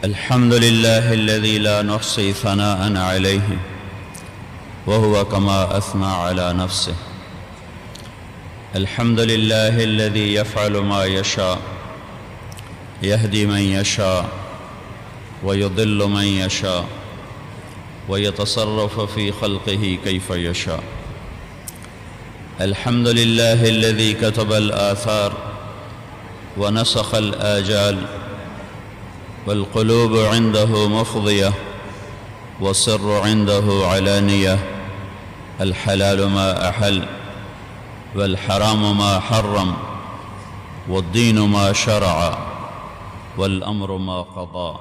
الحمد لله الذي لا نحصي ثناء عليه وهو كما أثنى على نفسه. الحمد لله الذي يفعل ما يشاء، يهدي من يشاء ويضل من يشاء ويتصرف في خلقه كيف يشاء. الحمد لله الذي كتب الآثار ونسخ الآجال، والقلوب عنده مفضية والسر عنده علانية. الحلال ما أحل والحرام ما حرم، والدين ما شرع والأمر ما قضى.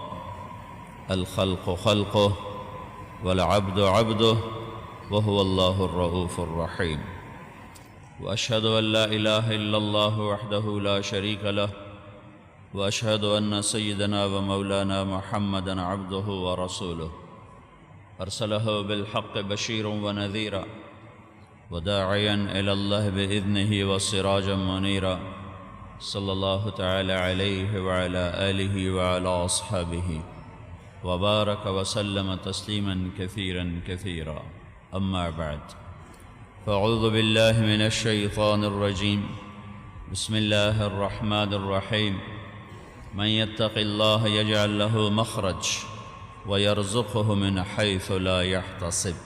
الخلق خلقه والعبد عبده، وهو الله الرؤوف الرحيم. وأشهد أن لا إله إلا الله وحده لا شريك له، وأشهد أن سيدنا ومولانا محمدًا عبده ورسوله، أرسله بالحق بشيرا ونذيرا وداعيا إلى الله بإذنه وسراجا منيرا. صلى الله تعالى عليه وعلى آله وعلى أصحابه وبارك وسلم تسليما كثيرا كثيرا. أما بعد، فأعوذ بالله من الشيطان الرجيم. بسم الله الرحمن الرحيم. من يتق الله يجعل له مخرج ويرزقه من حيث لا يحتسب.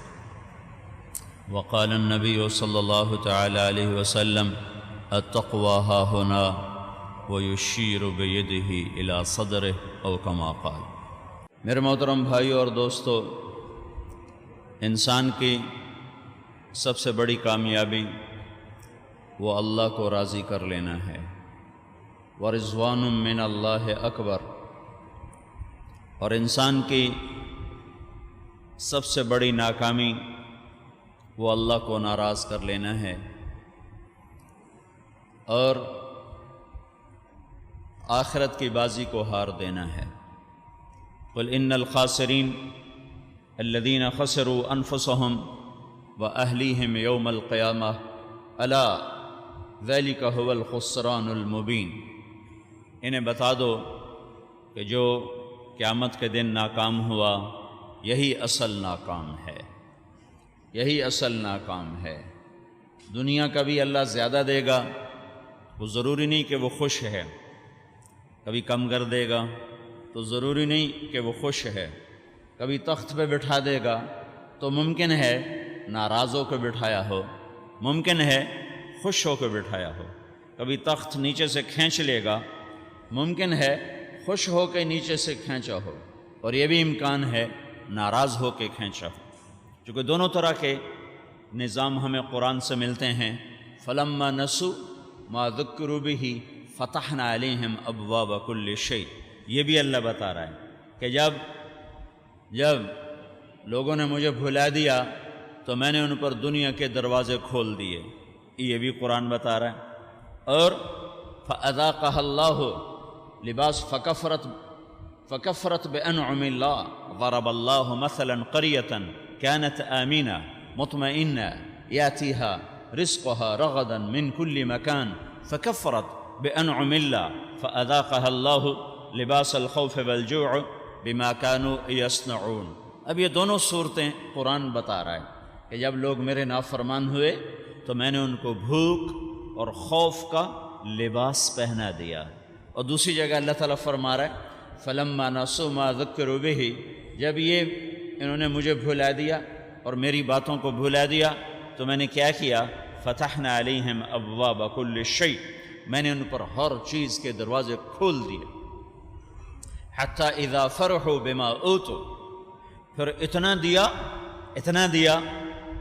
وقال النبي صلى الله تعالى عليه وسلم: التقوى ها هنا، ويشير بيده إلى صدره، أو كما قال. میرے محترم بھائیو اور دوستو، انسان کی سب سے بڑی کامیابی وہ اللہ کو راضی کر لینا ہے. ورضوان من اللہ اکبر. اور انسان کی سب سے بڑی ناکامی وہ اللہ کو ناراض کر لینا ہے اور آخرت کی بازی کو ہار دینا ہے. قل ان الخاسرین الذین خسروا انفسهم واہلیہم یوم القیامہ الا ذلک هو الخسران المبین. انہیں بتا دو کہ جو قیامت کے دن ناکام ہوا یہی اصل ناکام ہے، یہی اصل ناکام ہے. دنیا کا بھی اللہ زیادہ دے گا، وہ ضروری نہیں کہ وہ خوش ہے. کبھی کم کر دے گا تو ضروری نہیں کہ وہ خوش ہے. کبھی تخت پہ بٹھا دے گا تو ممکن ہے ناراض ہو کے بٹھایا ہو، ممکن ہے خوش ہو کے بٹھایا ہو. کبھی تخت نیچے سے کھینچ لے گا، ممکن ہے خوش ہو کے نیچے سے کھینچا ہو، اور یہ بھی امکان ہے ناراض ہو کے کھینچا ہو. چونکہ دونوں طرح کے نظام ہمیں قرآن سے ملتے ہیں. فلما نسوا ما ذکروا بہ فتحنا علیہم ابواب کل شیء. یہ بھی اللہ بتا رہا ہے کہ جب لوگوں نے مجھے بھلا دیا تو میں نے ان پر دنیا کے دروازے کھول دیے. یہ بھی قرآن بتا رہا ہے. اور فَأَذَاقَهَا اللَّهُ لباس فَكَفَّرَتْ بِأَنْعُمِ اللَّهِ ضَرَبَ اللَّهُ مَثَلًا قَرْيَةً كَانَتْ آمِنَةً مُطْمَئِنَّةً يَأْتِيهَا رِزْقُهَا رَغَدًا مِنْ كُلِّ مَكَانٍ فَكَفَّرَتْ بِأَنْعُمِ اللَّهِ فَأَذَاقَهَا اللَّهُ لباس الخوف والجوع بما كانوا يصنعون. اب یہ دونوں صورتیں قرآن بتا رہا ہے کہ جب لوگ میرے نافرمان ہوئے تو میں نے ان کو بھوک اور خوف کا لباس پہنا دیا. اور دوسری جگہ اللہ تعالیٰ فرما رہا ہے فلما نسوا ما ذکروا بہ. جب یہ انہوں نے مجھے بھلا دیا اور میری باتوں کو بھلا دیا تو میں نے کیا کیا؟ فتحنا علیہم ابواب کل شیء. میں نے ان پر ہر چیز کے دروازے کھول دیے. حتی اذا فرحوا بما اوتوا. پھر اتنا دیا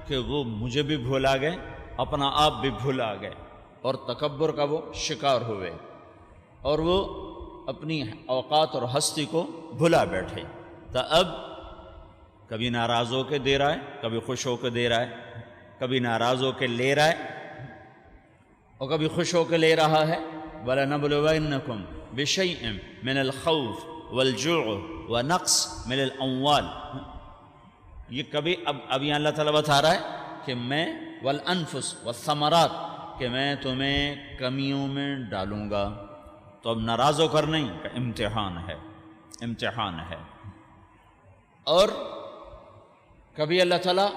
کہ وہ مجھے بھی بھلا گئے، اپنا آپ بھی بھلا گئے، اور تکبر کا وہ شکار ہوئے، اور وہ اپنی اوقات اور ہستی کو بھلا بیٹھے. تو اب کبھی ناراض ہو کے دے رہا ہے، کبھی خوش ہو کے دے رہا ہے، کبھی ناراض ہو کے لے رہا ہے اور کبھی خوش ہو کے لے رہا ہے. وَلَنَبْلُوَنَّكُمْ بِشَيْءٍ مِّنَ الْخَوْفِ وَالْجُوعِ وَنَقْصٍ مِّنَ الْأَمْوَالِ. یہ کبھی اب یہاں اللہ تعالیٰ بتا رہا ہے کہ میں والانفس والثمرات کہ میں تمہیں کمیوں میں ڈالوں گا. تو اب ناراض ہو کر نہیں کہ امتحان ہے. امتحان ہے۔ اور کبھی اللہ تعالیٰ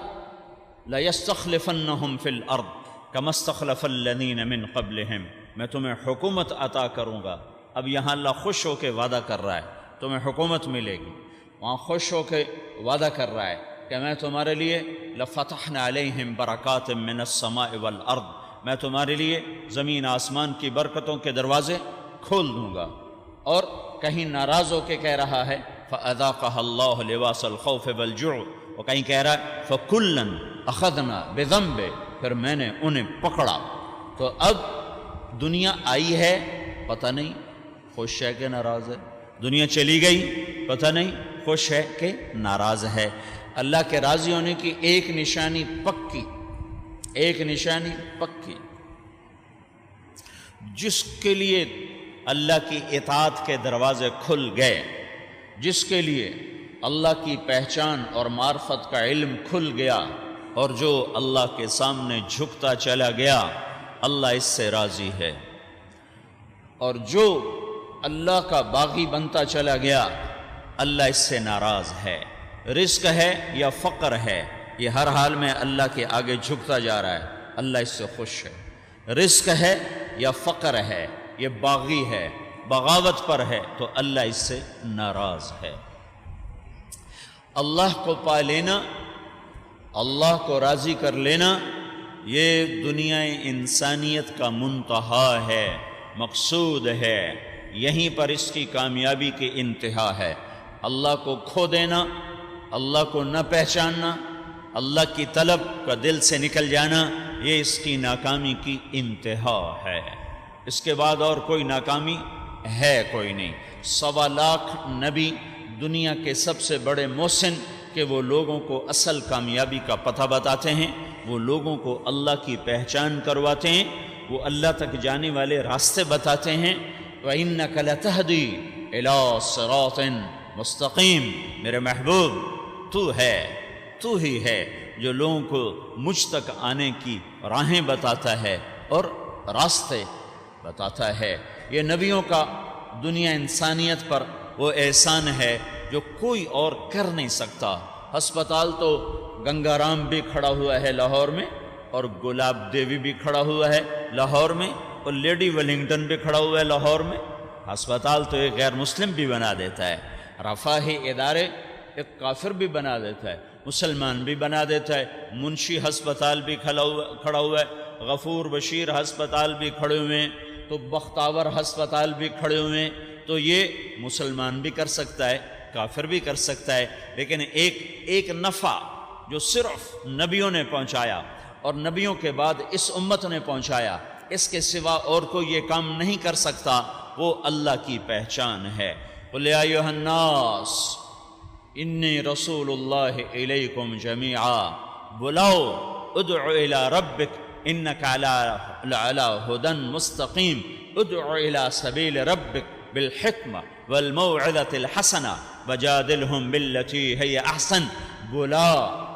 لَيَسْتَخْلِفَنَّهُمْ فِي الْأَرْضِ كَمَا اسْتَخْلَفَ الَّذِينَ مِنْ قَبْلِهِمْ، میں تمہیں حکومت عطا کروں گا۔ اب یہاں اللہ خوش ہو کے وعدہ کر رہا ہے تمہیں حکومت ملے گی، وہاں خوش ہو کے وعدہ کر رہا ہے کہ میں تمہارے لیے لَفَتَحْنَا عَلَيْهِمْ بَرَكَاتٍ مِّنَ السَّمَاءِ وَالْأَرْضِ، میں تمہارے لیے زمین آسمان کی برکتوں کے دروازے کھول دوں گا۔ اور کہیں ناراض ہو کے کہہ رہا ہے فَأَذَاقَهَا اللَّهُ لِبَاسَ الْخَوْفِ وَالْجُوعِ، اور کہیں کہہ رہا ہے فَكُلًّا أَخَذْنَا بِذَنبِهِ، پھر میں نے انہیں پکڑا۔ تو اب دنیا آئی ہے پتہ نہیں خوش ہے کہ ناراض ہے، دنیا چلی گئی پتہ نہیں خوش ہے کہ ناراض ہے۔ اللہ کے راضی ہونے کی ایک نشانی پکی، ایک نشانی پکی، جس کے لیے اللہ کی اطاعت کے دروازے کھل گئے، جس کے لیے اللہ کی پہچان اور معرفت کا علم کھل گیا، اور جو اللہ کے سامنے جھکتا چلا گیا اللہ اس سے راضی ہے، اور جو اللہ کا باغی بنتا چلا گیا اللہ اس سے ناراض ہے۔ رزق ہے یا فقر ہے، یہ ہر حال میں اللہ کے آگے جھکتا جا رہا ہے، اللہ اس سے خوش ہے۔ رزق ہے یا فقر ہے، یہ باغی ہے، بغاوت پر ہے، تو اللہ اس سے ناراض ہے۔ اللہ کو پا لینا، اللہ کو راضی کر لینا، یہ دنیا انسانیت کا منتہا ہے، مقصود ہے، یہیں پر اس کی کامیابی کی انتہا ہے۔ اللہ کو کھو دینا، اللہ کو نہ پہچاننا، اللہ کی طلب کا دل سے نکل جانا، یہ اس کی ناکامی کی انتہا ہے۔ اس کے بعد اور کوئی ناکامی ہے کوئی نہیں۔ 1.25 لاکھ نبی دنیا کے سب سے بڑے محسن کہ وہ لوگوں کو اصل کامیابی کا پتہ بتاتے ہیں، وہ لوگوں کو اللہ کی پہچان کرواتے ہیں، وہ اللہ تک جانے والے راستے بتاتے ہیں۔ وَإِنَّكَ لَتَهْدِي إِلَىٰ صِرَاطٍ مستقیم، میرے محبوب تو ہی ہے جو لوگوں کو مجھ تک آنے کی راہیں بتاتا ہے اور راستے بتاتا ہے۔ یہ نبیوں کا دنیا انسانیت پر وہ احسان ہے جو کوئی اور کر نہیں سکتا۔ ہسپتال تو گنگا رام بھی کھڑا ہوا ہے لاہور میں، اور گلاب دیوی بھی کھڑا ہوا ہے لاہور میں، اور لیڈی ویلنگٹن بھی کھڑا ہوا ہے لاہور میں۔ ہسپتال تو ایک غیر مسلم بھی بنا دیتا ہے، رفاہی ادارے ایک کافر بھی بنا دیتا ہے، مسلمان بھی بنا دیتا ہے۔ منشی ہسپتال بھی کھڑا ہوا ہے، غفور بشیر ہسپتال بھی کھڑے ہوئے ہیں، تو بختاور ہسپتال بھی کھڑے ہوئے ہیں۔ تو یہ مسلمان بھی کر سکتا ہے، کافر بھی کر سکتا ہے، لیکن ایک نفع جو صرف نبیوں نے پہنچایا اور نبیوں کے بعد اس امت نے پہنچایا، اس کے سوا اور کوئی یہ کام نہیں کر سکتا، وہ اللہ کی پہچان ہے۔ قُلْ يَا أَيُّهَا النَّاسُ إِنِّي رَسُولُ اللَّهِ إِلَيْكُمْ جَمِيعًا، بلاؤ ادع إِلَىٰ رَبِّكَ إِنَّكَ عَلَىٰ هُدًى مُسْتَقِيمٍ، ادع إِلَىٰ سَبِيلِ رَبِّكَ بالحکمہ والموعظۃ الحسنہ وجادلہم باللتی ہی احسن، بلا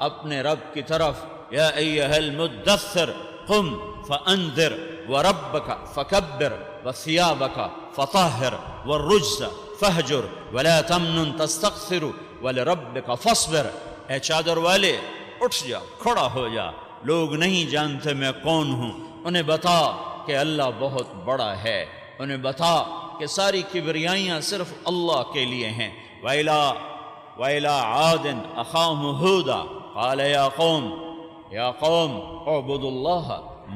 اپنے رب کی طرف، یا ایہا المدثر قم فانذر وربک فکبر وثیابک فطہر والرجز فہجر ولا تمنن تستکثر ولربک فاصبر۔ اے چادر والے اٹھ جا، کھڑا ہو جا، لوگ نہیں جانتے میں کون ہوں، انہیں بتا کہ اللہ بہت بڑا ہے، انہیں بتا کہ ساری کبریائیاں صرف اللہ کے لیے ہیں۔ وَإِلَىٰ عَادٍ أَخَاهُمْ هُودًا قَالَ يَا قَوْمِ اعْبُدُوا اللَّهَ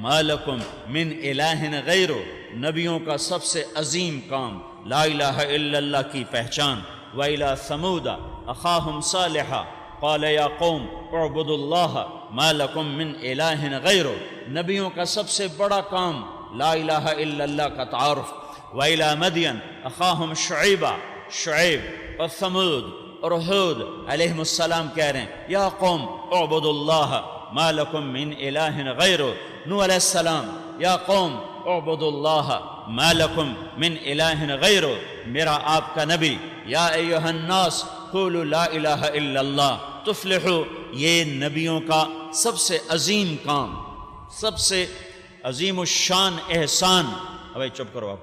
مَا لَكُمْ مِنْ إِلَٰهٍ غَيْرُهُ، نبیوں کا سب سے عظیم کام لا الہ الا اللہ کی پہچان۔ وَإِلَىٰ ثَمُودَ أَخَاهُمْ صَالِحًا قَالَ يَا قَوْمِ اعْبُدُوا اللَّهَ مَا لَكُمْ مِنْ إِلَٰهٍ غَيْرُهُ، نبیوں کا سب سے بڑا کام لا الہ الا اللہ کا تعارف۔ وَإِلَىٰ مَدْيَنَ أَخَاهُمْ شُعَيْبًا اور ثمود اور ہود علیہم السلام کہہ رہے ہیں یا قوم اعبدوا اللہ ما لکم من الہ غیرہ۔ نوح علیہ السلام یا قوم اعبدوا اللہ ما لکم من الہ غیرہ۔ میرا آپ کا نبی یا ایہا الناس قولوا لا الہ الا اللہ تفلحوا۔ یہ نبیوں کا سب سے عظیم کام، سب سے عظیم الشان احسان، ابھی چپ کرو آپ،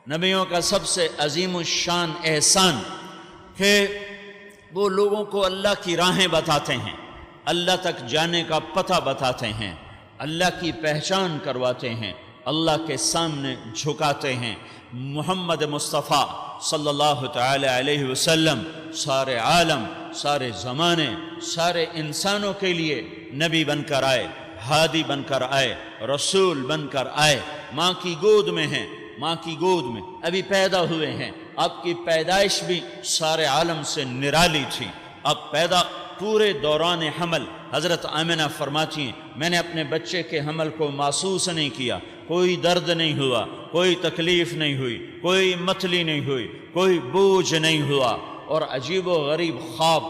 نبیوں کا سب سے عظیم الشان احسان کہ وہ لوگوں کو اللہ کی راہیں بتاتے ہیں، اللہ تک جانے کا پتہ بتاتے ہیں، اللہ کی پہچان کرواتے ہیں، اللہ کے سامنے جھکاتے ہیں۔ محمد مصطفیٰ صلی اللہ تعالی علیہ وسلم سارے عالم، سارے زمانے، سارے انسانوں کے لیے نبی بن کر آئے، ہادی بن کر آئے، رسول بن کر آئے۔ ماں کی گود میں ہیں، ماں کی گود میں ابھی پیدا ہوئے ہیں۔ آپ کی پیدائش بھی سارے عالم سے نرالی تھی۔ آپ پیدا پورے دوران حمل حضرت آمنہ فرماتی ہیں میں نے اپنے بچے کے حمل کو محسوس نہیں کیا، کوئی درد نہیں ہوا، کوئی تکلیف نہیں ہوئی، کوئی متلی نہیں ہوئی، کوئی بوجھ نہیں ہوا، اور عجیب و غریب خواب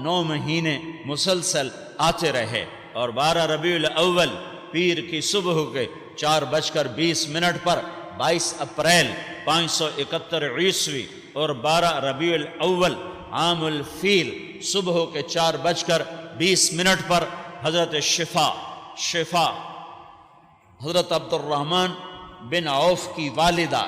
9 مہینے مسلسل آتے رہے۔ اور 12 ربیع الاول پیر کی صبح کے 4:20 پر 22 اپریل 571 عیسوی اور 12 ربیع الاول عام الفیل صبح کے 4:20 پر حضرت شفا حضرت عبد الرحمن بن عوف کی والدہ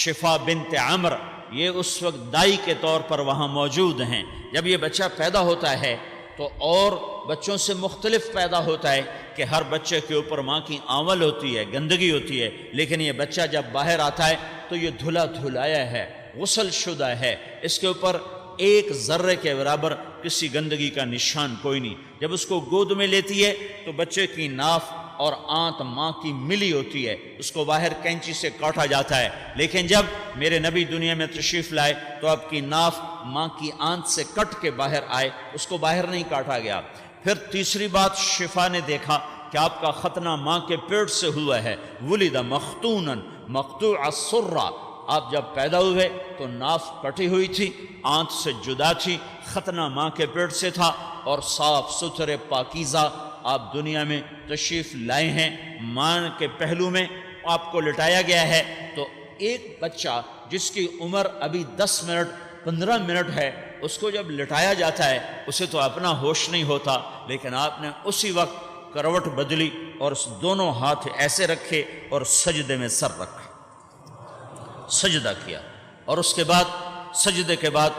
شفا بنت عمر، یہ اس وقت دائی کے طور پر وہاں موجود ہیں۔ جب یہ بچہ پیدا ہوتا ہے تو اور بچوں سے مختلف پیدا ہوتا ہے کہ ہر بچے کے اوپر ماں کی آنول ہوتی ہے، گندگی ہوتی ہے، لیکن یہ بچہ جب باہر آتا ہے تو یہ دھلا دھلایا ہے، غسل شدہ ہے، اس کے اوپر ایک ذرے کے برابر کسی گندگی کا نشان کوئی نہیں۔ جب اس کو گود میں لیتی ہے تو بچے کی ناف اور آنت ماں کی ملی ہوتی ہے، اس کو باہر کینچی سے کاٹا جاتا ہے، لیکن جب میرے نبی دنیا میں تشریف لائے تو آپ کی ناف ماں کی آنت سے کٹ کے باہر آئے، اس کو باہر نہیں کاٹا گیا۔ پھر تیسری بات، شفا نے دیکھا کہ آپ کا ختنہ ماں کے پیٹ سے ہوا ہے، ولد مختونا مقطوع السرہ، آپ جب پیدا ہوئے تو ناف کٹی ہوئی تھی، آنت سے جدا تھی، ختنہ ماں کے پیٹ سے تھا، اور صاف ستھرے پاکیزہ آپ دنیا میں تشریف لائے ہیں۔ ماں کے پہلو میں آپ کو لٹایا گیا ہے، تو ایک بچہ جس کی عمر ابھی 10 منٹ 15 منٹ ہے، اس کو جب لٹایا جاتا ہے اسے تو اپنا ہوش نہیں ہوتا، لیکن آپ نے اسی وقت کروٹ بدلی اور دونوں ہاتھ ایسے رکھے اور سجدے میں سر رکھا، سجدہ کیا، اور اس کے بعد سجدے کے بعد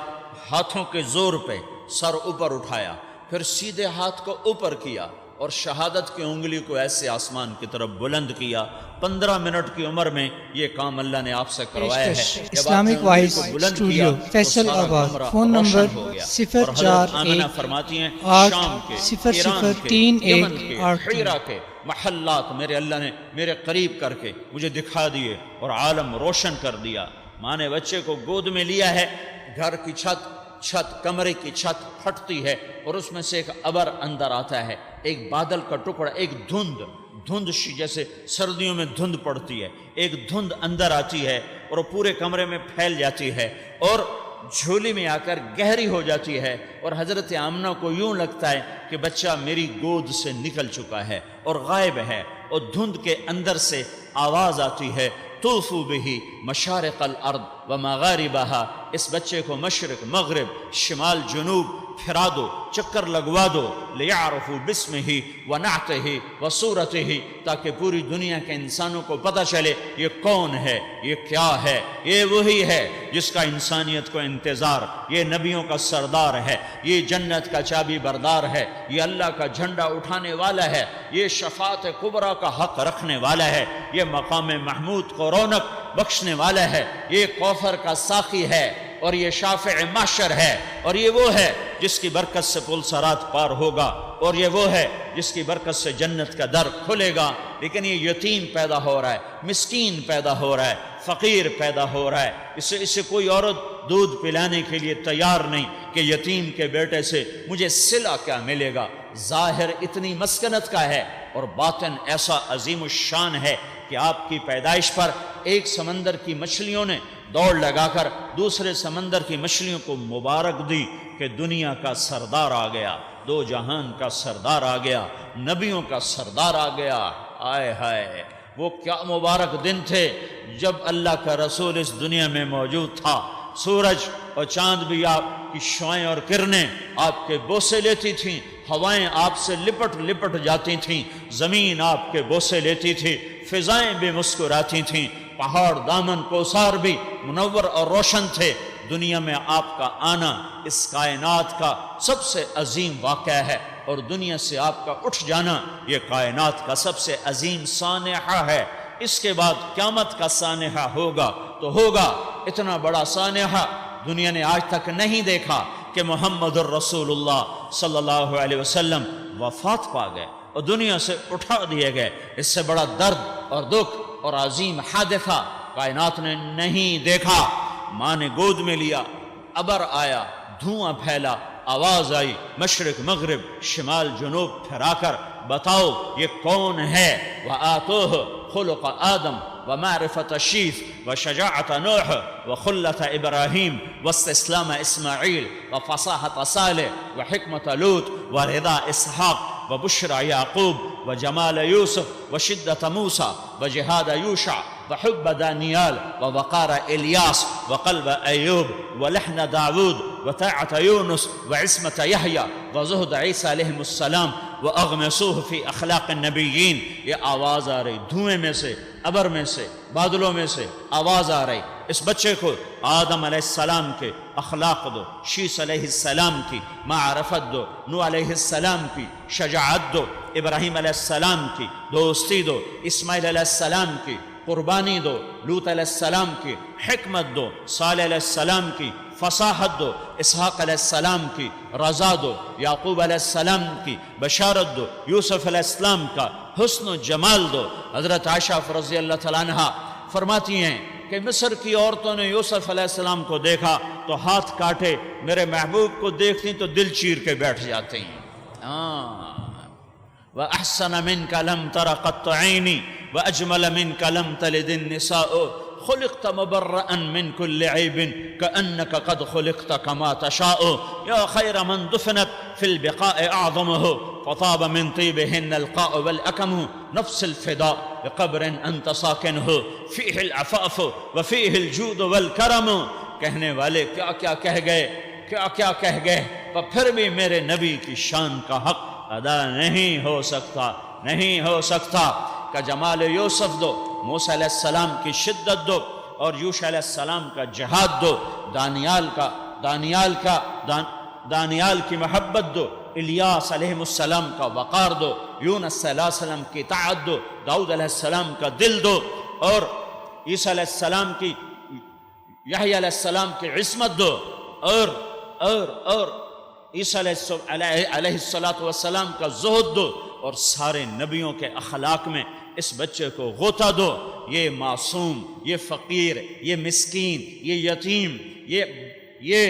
ہاتھوں کے زور پہ سر اوپر اٹھایا، پھر سیدھے ہاتھ کو اوپر کیا اور شہادت کی انگلی کو ایسے آسمان کی طرف بلند کیا۔ 15 منٹ کی عمر میں یہ کام اللہ نے آپ سے کروایا ہے۔ اسلامک وائس اسٹوڈیو فیصل آباد، فون نمبر 0418-00318 حیرہ کے محلات میرے اللہ نے میرے قریب کر کے مجھے دکھا دیے اور عالم روشن کر دیا۔ ماں نے بچے کو گود میں لیا ہے، گھر کی چھت کمرے کی چھت پھٹتی ہے اور اس میں سے ایک ابر اندر آتا ہے، ایک بادل کا ٹکڑا، ایک دھند جیسے سردیوں میں دھند پڑتی ہے، ایک دھند اندر آتی ہے اور پورے کمرے میں پھیل جاتی ہے اور جھولی میں آ کر گہری ہو جاتی ہے، اور حضرت آمنہ کو یوں لگتا ہے کہ بچہ میری گود سے نکل چکا ہے اور غائب ہے، اور دھند کے اندر سے آواز آتی ہے طوفوا بہ مشارق الارض ومغاربہا، اس بچے کو مشرق مغرب شمال جنوب پھرا دو، چکر لگوا دو، لیعرفوا باسمہ ونعتہ وصورتہ، تاکہ پوری دنیا کے انسانوں کو پتہ چلے یہ کون ہے، یہ کیا ہے، یہ وہی ہے جس کا انسانیت کو انتظار، یہ نبیوں کا سردار ہے، یہ جنت کا چابی بردار ہے، یہ اللہ کا جھنڈا اٹھانے والا ہے، یہ شفاعت کبریٰ کا حق رکھنے والا ہے، یہ مقام محمود کو رونق بخشنے والا ہے، یہ کوثر کا ساقی ہے، اور یہ شافع محشر ہے، اور یہ وہ ہے جس کی برکت سے پل صراط پار ہوگا، اور یہ وہ ہے جس کی برکت سے جنت کا در کھلے گا۔ لیکن یہ یتیم پیدا ہو رہا ہے، مسکین پیدا ہو رہا ہے، فقیر پیدا ہو رہا ہے، اسے کوئی عورت دودھ پلانے کے لیے تیار نہیں کہ یتیم کے بیٹے سے مجھے صلہ کیا ملے گا۔ ظاہر اتنی مسکنت کا ہے اور باطن ایسا عظیم الشان ہے کہ آپ کی پیدائش پر ایک سمندر کی مچھلیوں نے دوڑ لگا کر دوسرے سمندر کی مچھلیوں کو مبارک دی کہ دنیا کا سردار آ گیا، دو جہان کا سردار آ گیا، نبیوں کا سردار آ گیا۔ آئے ہائے، وہ کیا مبارک دن تھے جب اللہ کا رسول اس دنیا میں موجود تھا۔ سورج اور چاند بھی آپ کی شعائیں اور کرنیں آپ کے بوسے لیتی تھیں، ہوائیں آپ سے لپٹ جاتی تھیں، زمین آپ کے بوسے لیتی تھی، فضائیں بھی مسکراتی تھیں، پہاڑ دامن کوثر بھی منور اور روشن تھے، دنیا میں آپ کا آنا اس کائنات کا سب سے عظیم واقعہ ہے، اور دنیا سے آپ کا اٹھ جانا یہ کائنات کا سب سے عظیم سانحہ ہے۔ اس کے بعد قیامت کا سانحہ ہوگا تو ہوگا، اتنا بڑا سانحہ دنیا نے آج تک نہیں دیکھا کہ محمد الرسول اللہ صلی اللہ علیہ وسلم وفات پا گئے اور دنیا سے اٹھا دیے گئے۔ اس سے بڑا درد اور دکھ اور عظیم حادثہ کائنات نے نہیں دیکھا۔ ماں نے گود میں لیا، ابر آیا، دھواں پھیلا، آواز آئی، مشرق مغرب شمال جنوب پھرا کر بتاؤ یہ کون ہے؟ وَآتُوهُ خُلُقَ آدم ومعرفة شیث وشجاعة نوح وخلة إبراہیم واستسلام اسماعیل وفصاحة صالح وحکمة لوط ورضا اسحاق وبشرى یعقوب وجمال یوسف وشدة موسیٰ وجہاد یوشع وحب دانیال ووقار الیاس وقلب ایوب ولحن داود وطاعة یونس وعصمة یحییٰ وزہد عیسیٰ علیہ السلام وأغمسوه فی اخلاق النبیین۔ یہ آواز آ رہی دھوئیں میں سے، ابر میں سے، بادلوں میں سے آواز آ رہی۔ اس بچے کو آدم علیہ السلام کے اخلاق دو، شیث علیہ السلام کی معرفت دو، نوح علیہ السلام کی شجاعت دو، ابراہیم علیہ السلام کی دوستی دو، اسماعیل علیہ السلام کی قربانی دو، لوط علیہ السلام کی حکمت دو، صالح علیہ السلام کی فصاحت دو، اسحاق علیہ السلام کی رضا دو، یعقوب علیہ السلام کی بشارت دو، یوسف علیہ السلام کا حسن و جمال دو۔ حضرت عائشہ رضی اللہ تعالیٰ عنہ فرماتی ہیں کہ مصر کی عورتوں نے یوسف علیہ السلام کو دیکھا تو ہاتھ کاٹے، میرے محبوب کو دیکھتی تو دل چیر کے بیٹھ جاتے ہیں۔ وَأَحْسَنَ مِنْكَ لَمْ تَرَ قَطُّ عَيْنِي وَأَجْمَلَ مِنْكَ لَمْ تَلِدِ النِّسَاءُ خُلِقْتَ مُبَرَّأً مِنْ كُلِّ عَيْبٍ كَأَنَّكَ قَدْ خُلِقْتَ كَمَا تَشَاءُ يَا خَيْرَ مَنْ دُفِنَتْ فِي الْبِقَاءِ أَعْظَمُهُ فَطَابَ مِنْ طِيبِهِنَّ الْقَاءُ وَالْأَكَمُ نَفْسِ الْفِدَاءِ بِقَبْرٍ أَنْتَ سَاكِنُهُ فِيهِ الْعَفَافُ وَفِيهِ الْجُودُ وَالْكَرَمُ۔ کہنے والے کیا کیا کہہ گئے، کیا کیا کہہ گئے، پر پھر بھی میرے نبی کی شان کا حق ادا نہیں ہو سکتا، نہیں ہو سکتا۔ کا جمال یوسف دو، موسیٰ علیہ السلام کی شدت دو، اور یوشع علیہ السلام کا جہاد دو، دانیال کی محبت دو، الیاس علیہ السلام کا وقار دو، یونس علیہ السلام کی طاعت دو، داؤد علیہ السلام کا دل دو، اور عیسیٰ علیہ السلام کی، یحییٰ علیہ السلام کی عصمت دو، اور عیسیٰ علیہ السلام کا زہد دو، اور سارے نبیوں کے اخلاق میں اس بچے کو غوطہ دو۔ یہ معصوم، یہ فقیر، یہ مسکین، یہ یتیم، یہ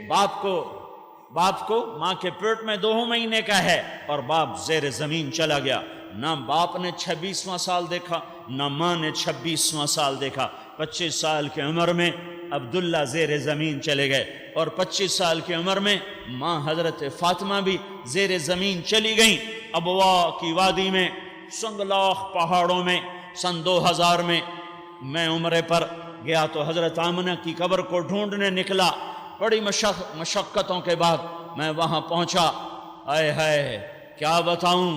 باپ کو ماں کے پیٹ میں 2 مہینے کا ہے، اور باپ زیر زمین چلا گیا۔ نہ باپ نے 26واں سال دیکھا، نہ ماں نے 26واں سال دیکھا۔ 25 سال کی عمر میں عبداللہ زیر زمین چلے گئے، اور 25 سال کی عمر میں ماں حضرت فاطمہ بھی زیر زمین چلی گئیں۔ ابوا کی وادی میں، سنگلاخ پہاڑوں میں، سن 2000 میں عمرے پر گیا تو حضرت آمنہ کی قبر کو ڈھونڈنے نکلا۔ بڑی مشقتوں کے بعد میں وہاں پہنچا۔ آئے ہائے کیا بتاؤں،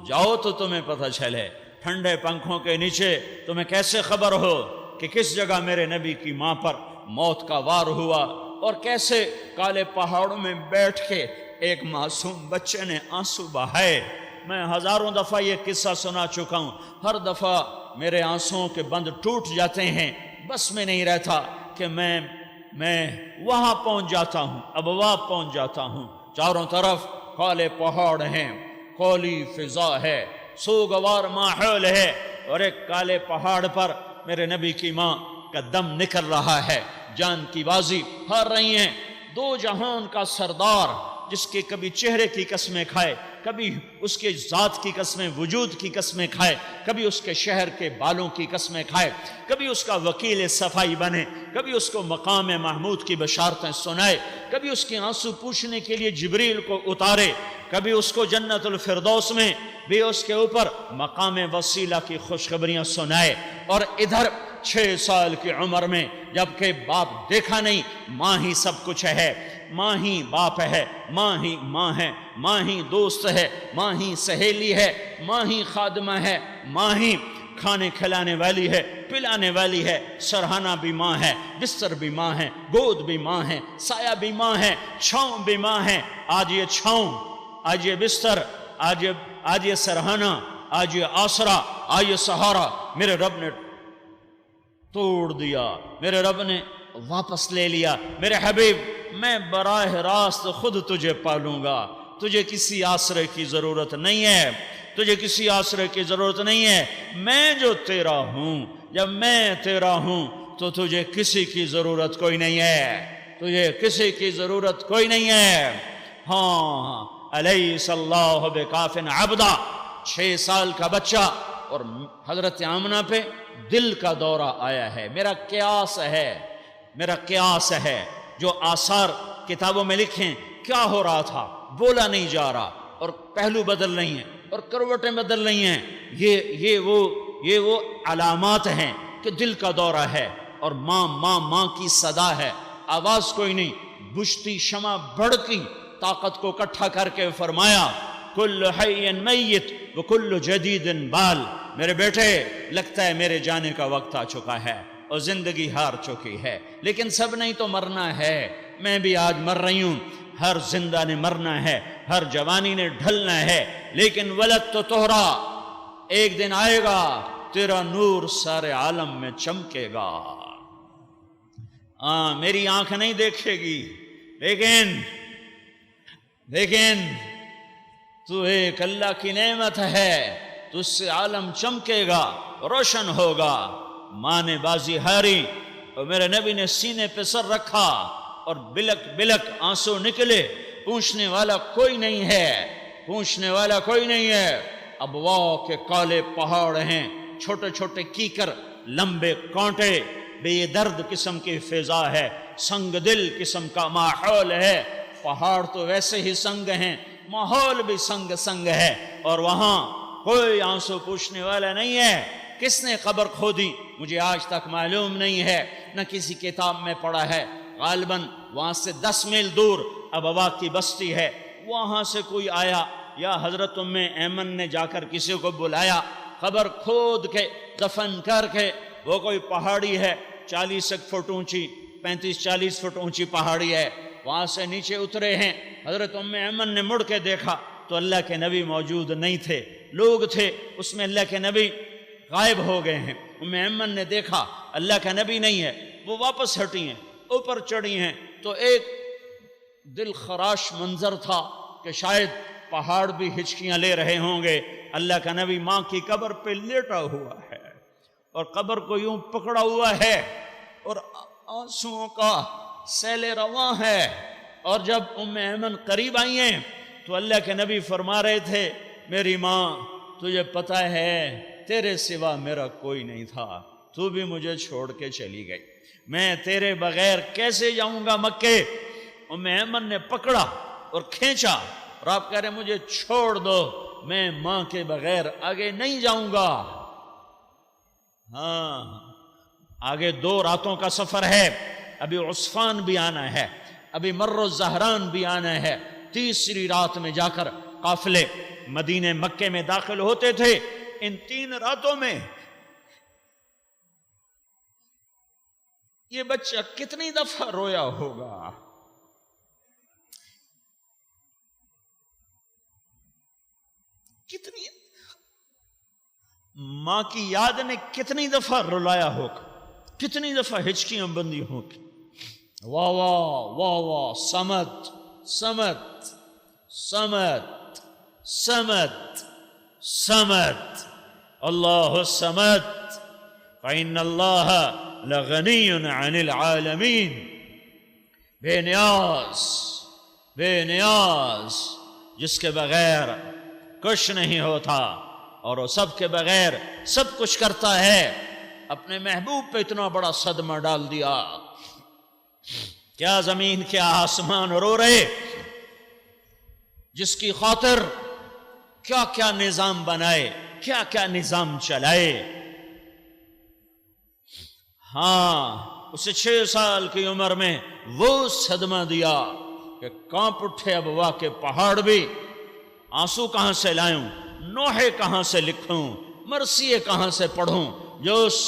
جاؤ تو تمہیں پتہ چلے۔ ٹھنڈے پنکھوں کے نیچے تمہیں کیسے خبر ہو کہ کس جگہ میرے نبی کی ماں پر موت کا وار ہوا، اور کیسے کالے پہاڑوں میں بیٹھ کے ایک معصوم بچے نے آنسو بہائے۔ میں ہزاروں دفعہ یہ قصہ سنا چکا ہوں، ہر دفعہ میرے آنسوؤں کے بند ٹوٹ جاتے ہیں، بس میں نہیں رہتا کہ میں وہاں پہنچ جاتا ہوں، ابوا پہنچ جاتا ہوں۔ چاروں طرف کالے پہاڑ ہیں، کولی فضا ہے، سوگوار ماحول ہے، اور ایک کالے پہاڑ پر میرے نبی کی ماں کا دم نکل رہا ہے، جان کی بازی ہار رہی ہیں۔ 2 جہان کا سردار، جس کے کبھی چہرے کی قسمیں کھائے، کبھی اس کے ذات کی قسمیں، وجود کی قسمیں کھائے، کبھی اس کے شہر کے بالوں کی قسمیں کھائے، کبھی اس کا وکیل صفائی بنے، کبھی اس کو مقام محمود کی بشارتیں سنائے، کبھی اس کے آنسو پوچھنے کے لیے جبریل کو اتارے، کبھی اس کو جنت الفردوس میں بھی اس کے اوپر مقام وسیلہ کی خوشخبریاں سنائے، اور ادھر 6 سال کی عمر میں جبکہ باپ دیکھا نہیں، ماں ہی سب کچھ ہے، ماں ہی باپ ہے، ماں ہی ماں ہے، ماں ہی دوست ہے، ماں ہی سہیلی ہے، ماں ہی خادمہ ہے، ماں ہی کھانے کھلانے والی ہے، پلانے والی ہے، سرہانہ بھی ماں ہے، بستر بھی ماں ہے، گود بھی ماں ہے، سایہ بھی ماں ہے، چھاؤں بھی ماں ہے۔ آج یہ چھاؤں، آج یہ بستر، آج یہ سرہانہ، آج یہ آسرا، آج یہ سہارا میرے رب نے توڑ دیا، میرے رب نے واپس لے لیا۔ میرے حبیب، میں براہ راست خود تجھے پالوں گا، تجھے کسی آسرے کی ضرورت نہیں ہے، تجھے کسی آسرے کی ضرورت نہیں ہے۔ میں جو تیرا ہوں، جب میں تیرا ہوں تو تجھے کسی کی ضرورت کوئی نہیں ہے، تجھے کسی کی ضرورت کوئی نہیں ہے۔ ہاں، الیس اللہ بکاف عبدا، 6 سال کا بچہ، اور حضرت آمنہ پہ دل کا دورہ آیا ہے۔ میرا قیاس ہے جو آثار کتابوں میں لکھیں، کیا ہو رہا تھا، بولا نہیں جا رہا، اور پہلو بدل نہیں ہیں، اور کروٹیں بدل نہیں ہیں۔ یہ وہ علامات ہیں کہ دل کا دورہ ہے، اور ماں ماں ماں کی صدا ہے، آواز کوئی نہیں۔ بجھتی شمع بھڑکی طاقت کو اکٹھا کر کے فرمایا، کل حی میت وکل جدید بال، میرے بیٹے لگتا ہے میرے جانے کا وقت آ چکا ہے اور زندگی ہار چکی ہے، لیکن سب نہیں تو مرنا ہے، میں بھی آج مر رہی ہوں، ہر زندہ نے مرنا ہے، ہر جوانی نے ڈھلنا ہے، لیکن ولد تو تہرا، ایک دن آئے گا تیرا نور سارے عالم میں چمکے گا۔ میری آنکھ نہیں دیکھے گی، لیکن تو ایک اللہ کی نعمت ہے، تو اس سے عالم چمکے گا، روشن ہوگا۔ ماں نے بازی ہاری اور میرے نبی نے سینے پہ سر رکھا اور بلک بلک آنسو نکلے۔ پوچھنے والا کوئی نہیں ہے، پوچھنے والا کوئی نہیں ہے۔ ابواء کے کالے پہاڑ ہیں، چھوٹے چھوٹے کیکر، لمبے کانٹے، بے درد قسم کی فضا ہے، سنگ دل قسم کا ماحول ہے۔ پہاڑ تو ویسے ہی سنگ ہیں، ماحول بھی سنگ ہے، اور وہاں کوئی آنسو پوچھنے والا نہیں ہے۔ کس نے قبر کھودی مجھے آج تک معلوم نہیں ہے، نہ کسی کتاب میں پڑھا ہے۔ غالباً وہاں سے 10 میل دور ابوا کی بستی ہے، وہاں سے کوئی آیا یا حضرت ام ایمن نے جا کر کسی کو بلایا، قبر کھود کے دفن کر کے۔ وہ کوئی پہاڑی ہے 40 فٹ اونچی، 35-40 فٹ اونچی پہاڑی ہے، وہاں سے نیچے اترے ہیں۔ حضرت ام ایمن نے مڑ کے دیکھا تو اللہ کے نبی موجود نہیں تھے، لوگ تھے اس میں، اللہ کے نبی غائب ہو گئے ہیں۔ ام ایمن نے دیکھا اللہ کا نبی نہیں ہے، وہ واپس ہٹی ہیں، اوپر چڑھی ہیں، تو ایک دل خراش منظر تھا کہ شاید پہاڑ بھی ہچکیاں لے رہے ہوں گے۔ اللہ کا نبی ماں کی قبر پہ لیٹا ہوا ہے اور قبر کو یوں پکڑا ہوا ہے اور آنسوؤں کا سیل رواں ہے۔ اور جب ام ایمن قریب آئی ہیں تو اللہ کے نبی فرما رہے تھے، میری ماں تجھے پتہ ہے تیرے سوا میرا کوئی نہیں تھا، تو بھی مجھے چھوڑ کے چلی گئی، میں تیرے بغیر کیسے جاؤں گا مکے۔ ام ایمن نے پکڑا اور کھینچا اور آپ کہہ رہے مجھے چھوڑ دو، میں ماں کے بغیر آگے نہیں جاؤں گا۔ ہاں، آگے 2 راتوں کا سفر ہے، ابھی عصفان بھی آنا ہے، ابھی مر الزہران بھی آنا ہے۔ 3 رات میں جا کر قافلے مدینے مکے میں داخل ہوتے تھے۔ ان 3 راتوں میں یہ بچہ کتنی دفعہ رویا ہوگا، کتنی ماں کی یاد نے کتنی دفعہ رلایا ہوگا، کتنی دفعہ ہچکیاں بندی ہوگی۔ واہ واہ واہ واہ، سمد سمد سمد سمد سمد، اللہ السمد، فإن اللہ لغنی عن العالمین، بے نیاز، بے نیاز، جس کے بغیر کچھ نہیں ہوتا اور وہ سب کے بغیر سب کچھ کرتا ہے۔ اپنے محبوب پہ اتنا بڑا صدمہ ڈال دیا، کیا زمین کیا آسمان رو رہے، جس کی خاطر کیا کیا نظام بنائے، کیا کیا نظام چلائے۔ ہاں، اسے 6 سال کی عمر میں وہ صدمہ دیا کہ کانپ اٹھے ابوا کے پہاڑ بھی۔ آنسو کہاں سے لائوں، نوحے کہاں سے لکھوں، مرثیے کہاں سے پڑھوں جو اس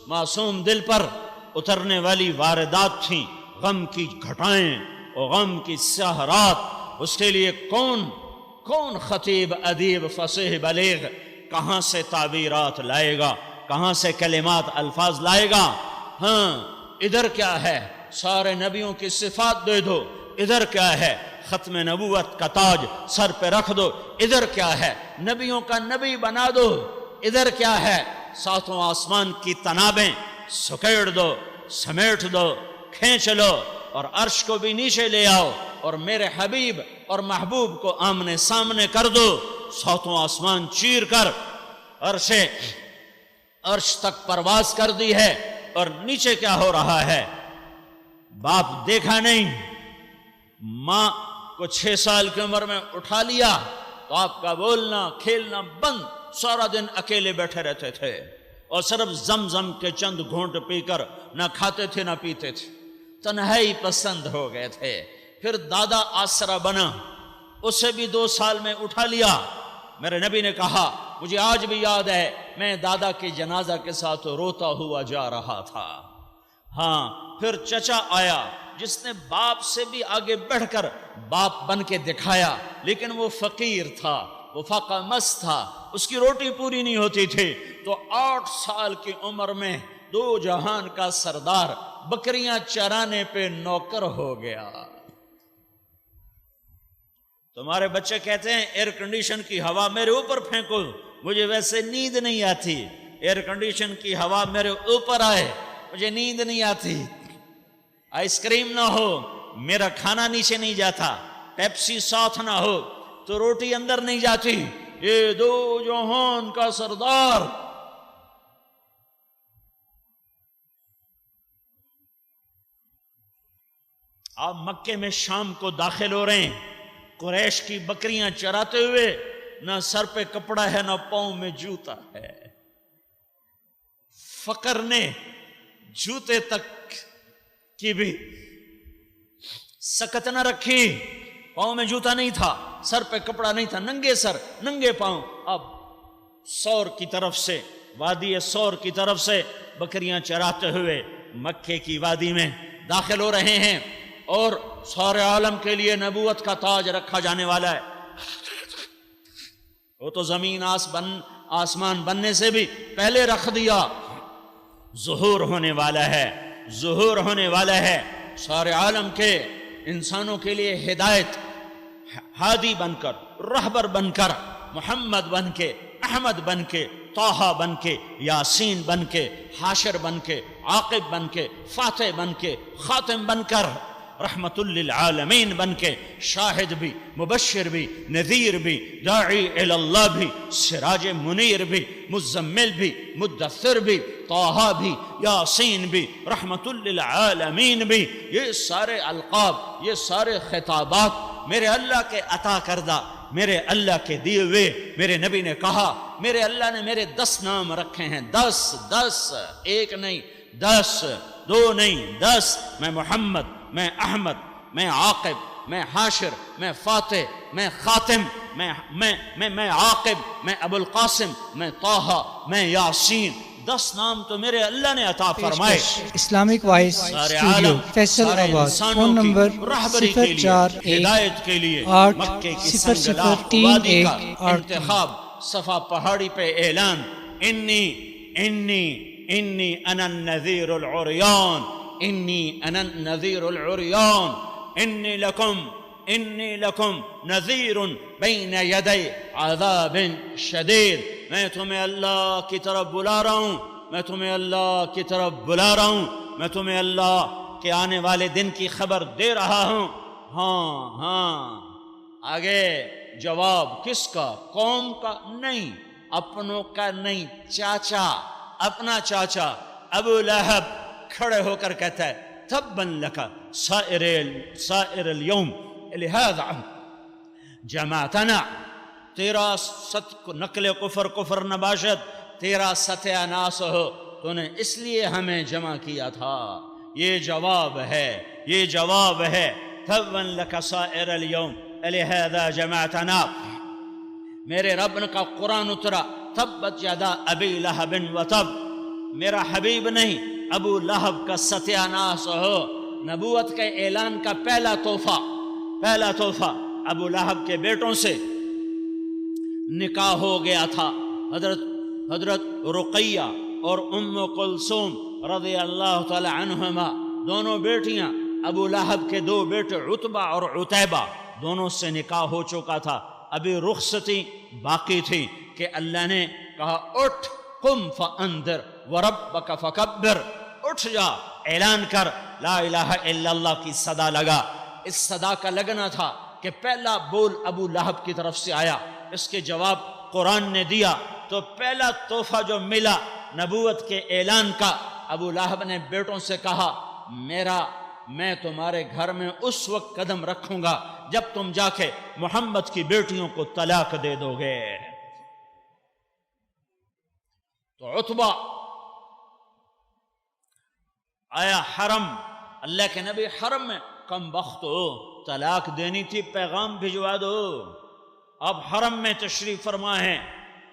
معصوم دل پر اترنے والی واردات تھیں، غم کی گھٹائیں اور غم کی سیاہ رات، اس کے لیے کون خطیب ادیب فصیح بلیغ کہاں سے تعبیرات لائے گا، کہاں سے کلمات الفاظ لائے گا؟ ہاں ادھر کیا ہے، سارے نبیوں کی صفات دے دو، ادھر کیا ہے، ختم نبوت کا تاج سر پہ رکھ دو، ادھر کیا ہے، نبیوں کا نبی بنا دو، ادھر کیا ہے، ساتوں آسمان کی تنابیں سکیڑ دو، سمیٹ دو، کھینچ لو اور عرش کو بھی نیچے لے آؤ اور میرے حبیب اور محبوب کو آمنے سامنے کر دو، ساتوں آسمان چیر کر عرش تک پرواز کر دی ہے، اور نیچے کیا ہو رہا ہے؟ باپ دیکھا نہیں، ماں کو 6 سال کی عمر میں اٹھا لیا تو آپ کا بولنا کھیلنا بند، سارا دن اکیلے بیٹھے رہتے تھے اور صرف زمزم کے چند گھونٹ پی کر نہ کھاتے تھے نہ پیتے تھے، تنہائی پسند ہو گئے تھے۔ پھر دادا آسرا بنا، اسے بھی 2 سال میں اٹھا لیا۔ میرے نبی نے کہا مجھے آج بھی یاد ہے، میں دادا کے جنازہ کے ساتھ روتا ہوا جا رہا تھا۔ ہاں پھر چچا آیا جس نے باپ سے بھی آگے بڑھ کر باپ بن کے دکھایا، لیکن وہ فقیر تھا، وہ فاقہ مست تھا، اس کی روٹی پوری نہیں ہوتی تھی، تو 8 سال کی عمر میں 2 جہان کا سردار بکریاں چرانے پہ نوکر ہو گیا۔ تمہارے بچے کہتے ہیں ایئر کنڈیشن کی ہوا میرے اوپر پھینکو، مجھے ویسے نیند نہیں آتی، ایئر کنڈیشن کی ہوا میرے اوپر آئے مجھے نیند نہیں آتی، آئس کریم نہ ہو میرا کھانا نیچے نہیں جاتا، پیپسی ساتھ نہ ہو تو روٹی اندر نہیں جاتی۔ یہ 2 جہان کا سردار آپ مکے میں شام کو داخل ہو رہے ہیں، قریش کی بکریاں چراتے ہوئے، نہ سر پہ کپڑا ہے نہ پاؤں میں جوتا ہے، فقر نے جوتے تک کی بھی سکت نہ رکھی، پاؤں میں جوتا نہیں تھا، سر پہ کپڑا نہیں تھا، ننگے سر ننگے پاؤں، اب سور کی طرف سے، وادی سور کی طرف سے بکریاں چراتے ہوئے مکے کی وادی میں داخل ہو رہے ہیں، اور سارے عالم کے لیے نبوت کا تاج رکھا جانے والا ہے۔ وہ تو زمین آسمان بننے سے بھی پہلے رکھ دیا، ظہور ہونے والا ہے، ظہور ہونے والا ہے، سارے عالم کے انسانوں کے لیے ہدایت، ہادی بن کر، رہبر بن کر، محمد بن کے، احمد بن کے، طٰہٰ بن کے، یاسین بن کے، حاشر بن کے، عاقب بن کے، فاتح بن کے، خاتم بن کر، رحمت للعالمین بن کے، شاہد بھی، مبشر بھی، نذیر بھی، داعی اللہ بھی، سراج منیر بھی، مزمل بھی، مدثر بھی، طٰہٰ بھی، یاسین بھی، رحمت للعالمین بھی، یہ سارے القاب، یہ سارے خطابات میرے اللہ کے عطا کردہ، میرے اللہ کے دیے ہوئے۔ میرے نبی نے کہا میرے اللہ نے میرے 10 نام رکھے ہیں، 10 ایک نہیں، 10 2 نہیں، 10، میں محمد، میں احمد، میں عاقب، میں حاشر، میں فاتح، میں خاتم، میں عاقب، میں ابو القاسم، میں طٰہٰ، میں یاسین۔ 10 نام تو میرے اللہ نے عطا فرمائے۔ اسلامک وائس اسٹوڈیو فیصل آباد، فون نمبر 04 ہدایت کے لیے 8 مکے کی 0 0 3 وادی کا 1 انتخاب، صفا پہاڑی پہ اعلان، انی انا النذیر العریان، انی انا النذیر العریان، انی لکم نذیر بین یدی عذاب شدید۔ میں تمہیں اللہ کی طرف بلا رہا ہوں، میں تمہیں اللہ کی طرف بلا رہا ہوں، میں تمہیں اللہ کے آنے والے دن کی خبر دے رہا ہوں۔ ہاں آگے جواب کس کا؟ قوم کا نہیں، اپنوں کا نہیں، چاچا، اپنا چاچا ابو لہب کھڑے ہو کر کہتا ہے تباً لک سائر اليوم لہذا جماعتنا، تیرا نقل کفر نباشت، تیرا ستیہ ناس ہو، تو نے اس لیے ہمیں جمع کیا تھا۔ یہ جواب ہے تباً لک سائر اليوم لہذا جماعتنا۔ میرے رب کا قرآن اترا تبت یدا ابی لہب وتب، میرا حبیب نہیں ابو لہب کا ستیہ ناس ہو۔ نبوت کے اعلان کا پہلا تحفہ ابو لہب کے بیٹوں سے نکاح ہو گیا تھا۔ حضرت رقیہ اور ام کلثوم رضی اللہ تعالی عنہما، دونوں بیٹیاں، ابو لہب کے دو بیٹے عتبہ اور عتیبہ، دونوں سے نکاح ہو چکا تھا، ابھی رخصتی باقی تھی کہ اللہ نے کہا اٹھ قم فانذر وربک فکبر، اٹھ جا اعلان کر، لا الہ الا اللہ کی صدا لگا۔ اس صدا کا لگنا تھا کہ پہلا بول ابو لہب کی طرف سے آیا، اس کے جواب قرآن نے دیا، تو پہلا تحفہ جو ملا نبوت کے اعلان کا، ابو لہب نے بیٹوں سے کہا میں تمہارے گھر میں اس وقت قدم رکھوں گا جب تم جا کے محمد کی بیٹیوں کو طلاق دے دو گے۔ تو عتبہ آیا حرم، اللہ کے نبی حرم میں، کم وقت ہو، طلاق دینی تھی پیغام بھجوا دو، اب حرم میں تشریف فرما ہے،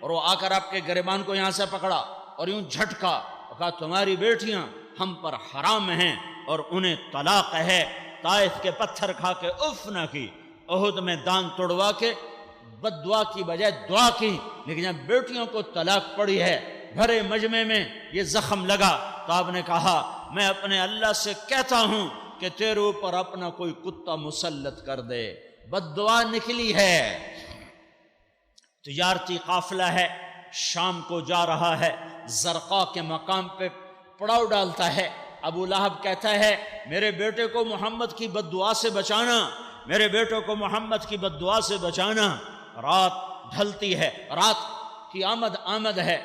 اور وہ آ کر آپ کے گریبان کو یہاں سے پکڑا اور یوں جھٹکا، کہا تمہاری بیٹیاں ہم پر حرام ہیں اور انہیں طلاق ہے۔ طائف کے پتھر کھا کے اف نہ کی، احد میں دان توڑوا کے بد دعا کی بجائے دعا کی، لیکن جب بیٹیوں کو طلاق پڑی ہے، بھرے مجمع میں یہ زخم لگا، تو آپ نے کہا میں اپنے اللہ سے کہتا ہوں کہ تیرے اوپر اپنا کوئی کتا مسلط کر دے۔ بد دعا نکلی ہے۔ تجارتی قافلہ ہے، شام کو جا رہا ہے، زرقا کے مقام پہ پڑاؤ ڈالتا ہے۔ ابو لہب کہتا ہے میرے بیٹے کو محمد کی بد دعا سے بچانا، میرے بیٹے کو محمد کی بد دعا سے بچانا۔ رات ڈھلتی ہے، رات کی آمد ہے،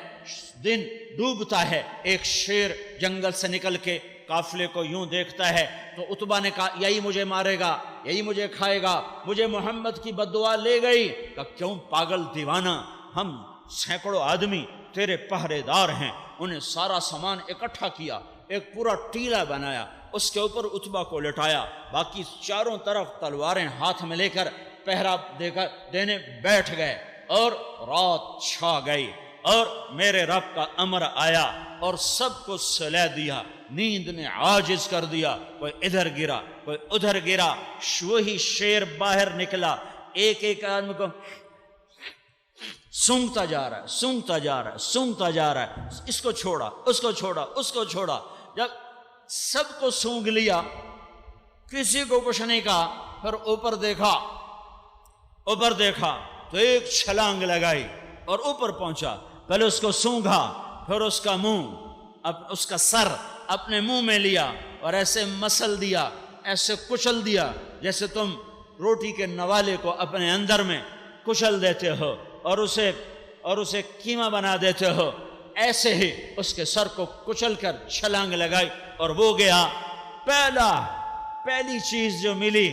دن ڈوبتا ہے، ایک شیر جنگل سے نکل کے قافلے کو یوں دیکھتا ہے، تو عتبہ نے کہا یہی مجھے مارے گا، یہی مجھے کھائے گا، مجھے محمد کی بد دعا لے گئی۔ کہ کیوں پاگل دیوانہ، ہم سینکڑوں آدمی تیرے پہرے دار ہیں۔ انہیں سارا سامان اکٹھا کیا، ایک پورا ٹیلا بنایا، اس کے اوپر عتبہ کو لٹایا، باقی چاروں طرف تلواریں ہاتھ میں لے کر پہرا دینے بیٹھ گئے، اور رات چھا گئی، اور میرے رب کا امر آیا اور سب کو سلا دیا۔ نیند نے عاجز کر دیا، کوئی ادھر گرا، کوئی ادھر گرا، وہی شیر باہر نکلا، ایک ایک آدمی کو سونگتا جا رہا ہے، سونگتا جا رہا ہے، سونگتا جا رہا ہے، اس کو چھوڑا، اس کو چھوڑا، اس کو چھوڑا۔ جب سب کو سونگ لیا، کسی کو کچھ نہیں کہا، پھر اوپر دیکھا تو ایک چھلانگ لگائی اور اوپر پہنچا، پہلے اس کو سونگا، پھر اس کا اس کا سر اپنے منہ میں لیا اور ایسے مسل دیا، ایسے کچل دیا جیسے تم روٹی کے نوالے کو اپنے اندر میں کچل دیتے ہو اور اسے کیما بنا دیتے ہو، ایسے ہی اس کے سر کو کچل کر چھلانگ لگائی اور وہ گیا۔ پہلی چیز جو ملی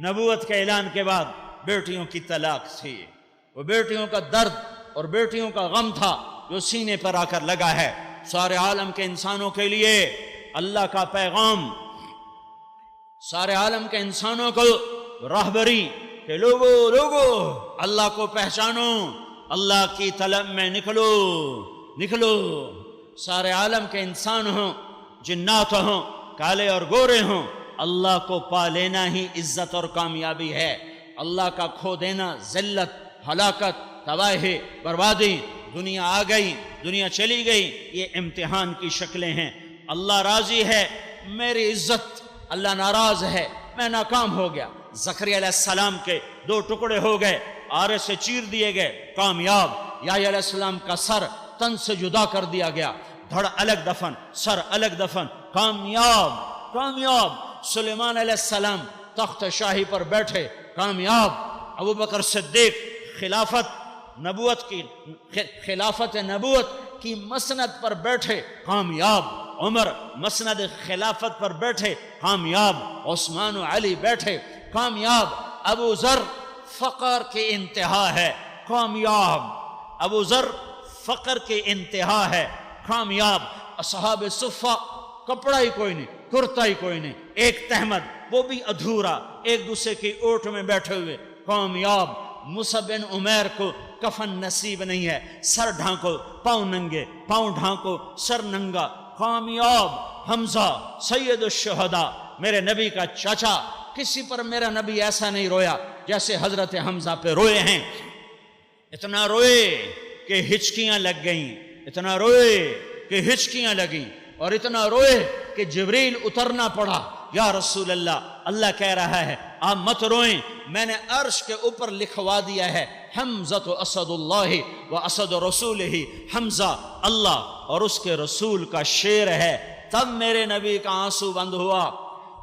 نبوت کے اعلان کے بعد بیٹیوں کی طلاق تھی۔ وہ بیٹیوں کا درد اور بیٹیوں کا غم تھا جو سینے پر آ کر لگا ہے۔ سارے عالم کے انسانوں کے لیے اللہ کا پیغام، سارے عالم کے انسانوں کو راہبری کہ لوگو اللہ کو پہچانو، اللہ کی طلب میں نکلو۔ سارے عالم کے انسان ہوں، جنات ہوں، کالے اور گورے ہوں، اللہ کو پا لینا ہی عزت اور کامیابی ہے۔ اللہ کا کھو دینا ذلت، ہلاکت، تباہی، بربادی۔ دنیا آ گئی، دنیا چلی گئی، یہ امتحان کی شکلیں ہیں۔ اللہ راضی ہے، میری عزت، اللہ ناراض ہے، میں ناکام ہو گیا۔ زکریا علیہ السلام کے 2 ٹکڑے ہو گئے، آرے سے چیر دیے گئے، کامیاب۔ یحییٰ علیہ السلام کا سر تن سے جدا کر دیا گیا، دھڑ الگ دفن، سر الگ دفن، کامیاب۔ سلیمان علیہ السلام تخت شاہی پر بیٹھے، کامیاب۔ ابوبکر صدیق خلافت نبوت کی مسند پر بیٹھے، کامیاب۔ عمر مسند خلافت پر بیٹھے، کامیاب۔ عثمان و علی بیٹھے، کامیاب۔ ابو ذر فقر کی انتہا ہے، کامیاب۔ ابو ذر فقر کی انتہا ہے، کامیاب۔ اصحاب صفہ کپڑا ہی کوئی نہیں، کرتا ہی کوئی نہیں، ایک تہمد وہ بھی ادھورا، ایک دوسرے کی اوٹ میں بیٹھے ہوئے، کامیاب۔ مصعب بن عمیر کو کفن نصیب نہیں ہے، سر ڈھانکو پاؤں ننگے، پاؤں ڈھانکو سر ننگا۔ کامیاب حمزہ سید الشہداء، میرے نبی کا چاچا، کسی پر میرا نبی ایسا نہیں رویا جیسے حضرت حمزہ پہ روئے ہیں۔ اتنا روئے کہ ہچکیاں لگ گئیں، اتنا روئے کہ ہچکیاں لگیں، اور اتنا روئے کہ جبریل اترنا پڑا۔ یا رسول اللہ، اللہ کہہ رہا ہے آپ مت روئیں، میں نے عرش کے اوپر لکھوا دیا ہے حمزہ اسد اللہ و اسد رسولہ، حمزہ اللہ اور اس کے رسول کا شیر ہے۔ تب میرے نبی کا آنسو بند ہوا۔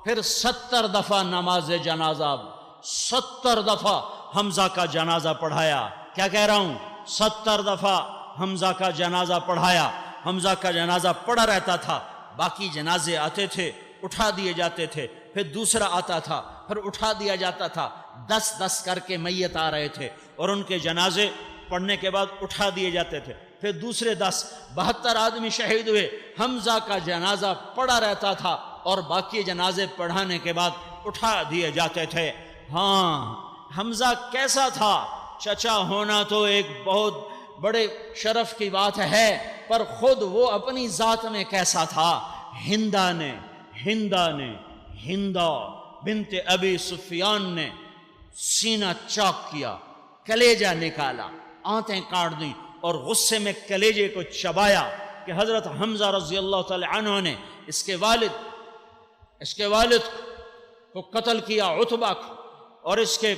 پھر 70 دفعہ نماز جنازہ، 70 دفعہ حمزہ کا جنازہ پڑھایا۔ کیا کہہ رہا ہوں؟ 70 دفعہ حمزہ کا جنازہ پڑھایا۔ حمزہ کا جنازہ پڑھا رہتا تھا، باقی جنازے آتے تھے اٹھا دیے جاتے تھے، پھر دوسرا آتا تھا پھر اٹھا دیا جاتا تھا، 10 کر کے میت آ رہے تھے اور ان کے جنازے پڑھنے کے بعد اٹھا دیے جاتے تھے، پھر دوسرے 10، 72 آدمی شہید ہوئے۔ حمزہ کا جنازہ پڑھا رہتا تھا اور باقی جنازے پڑھانے کے بعد اٹھا دیے جاتے تھے۔ ہاں، حمزہ کیسا تھا؟ چچا ہونا تو ایک بہت بڑے شرف کی بات ہے، پر خود وہ اپنی ذات میں کیسا تھا؟ ہندا بنت ابی سفیان نے سینہ چاک کیا، کلیجہ نکالا، آنتیں کاٹ دیں اور غصے میں کلیجے کو چبایا کہ حضرت حمزہ رضی اللہ تعالی عنہ نے اس کے والد کو قتل کیا، عتبہ کو، اور اس کے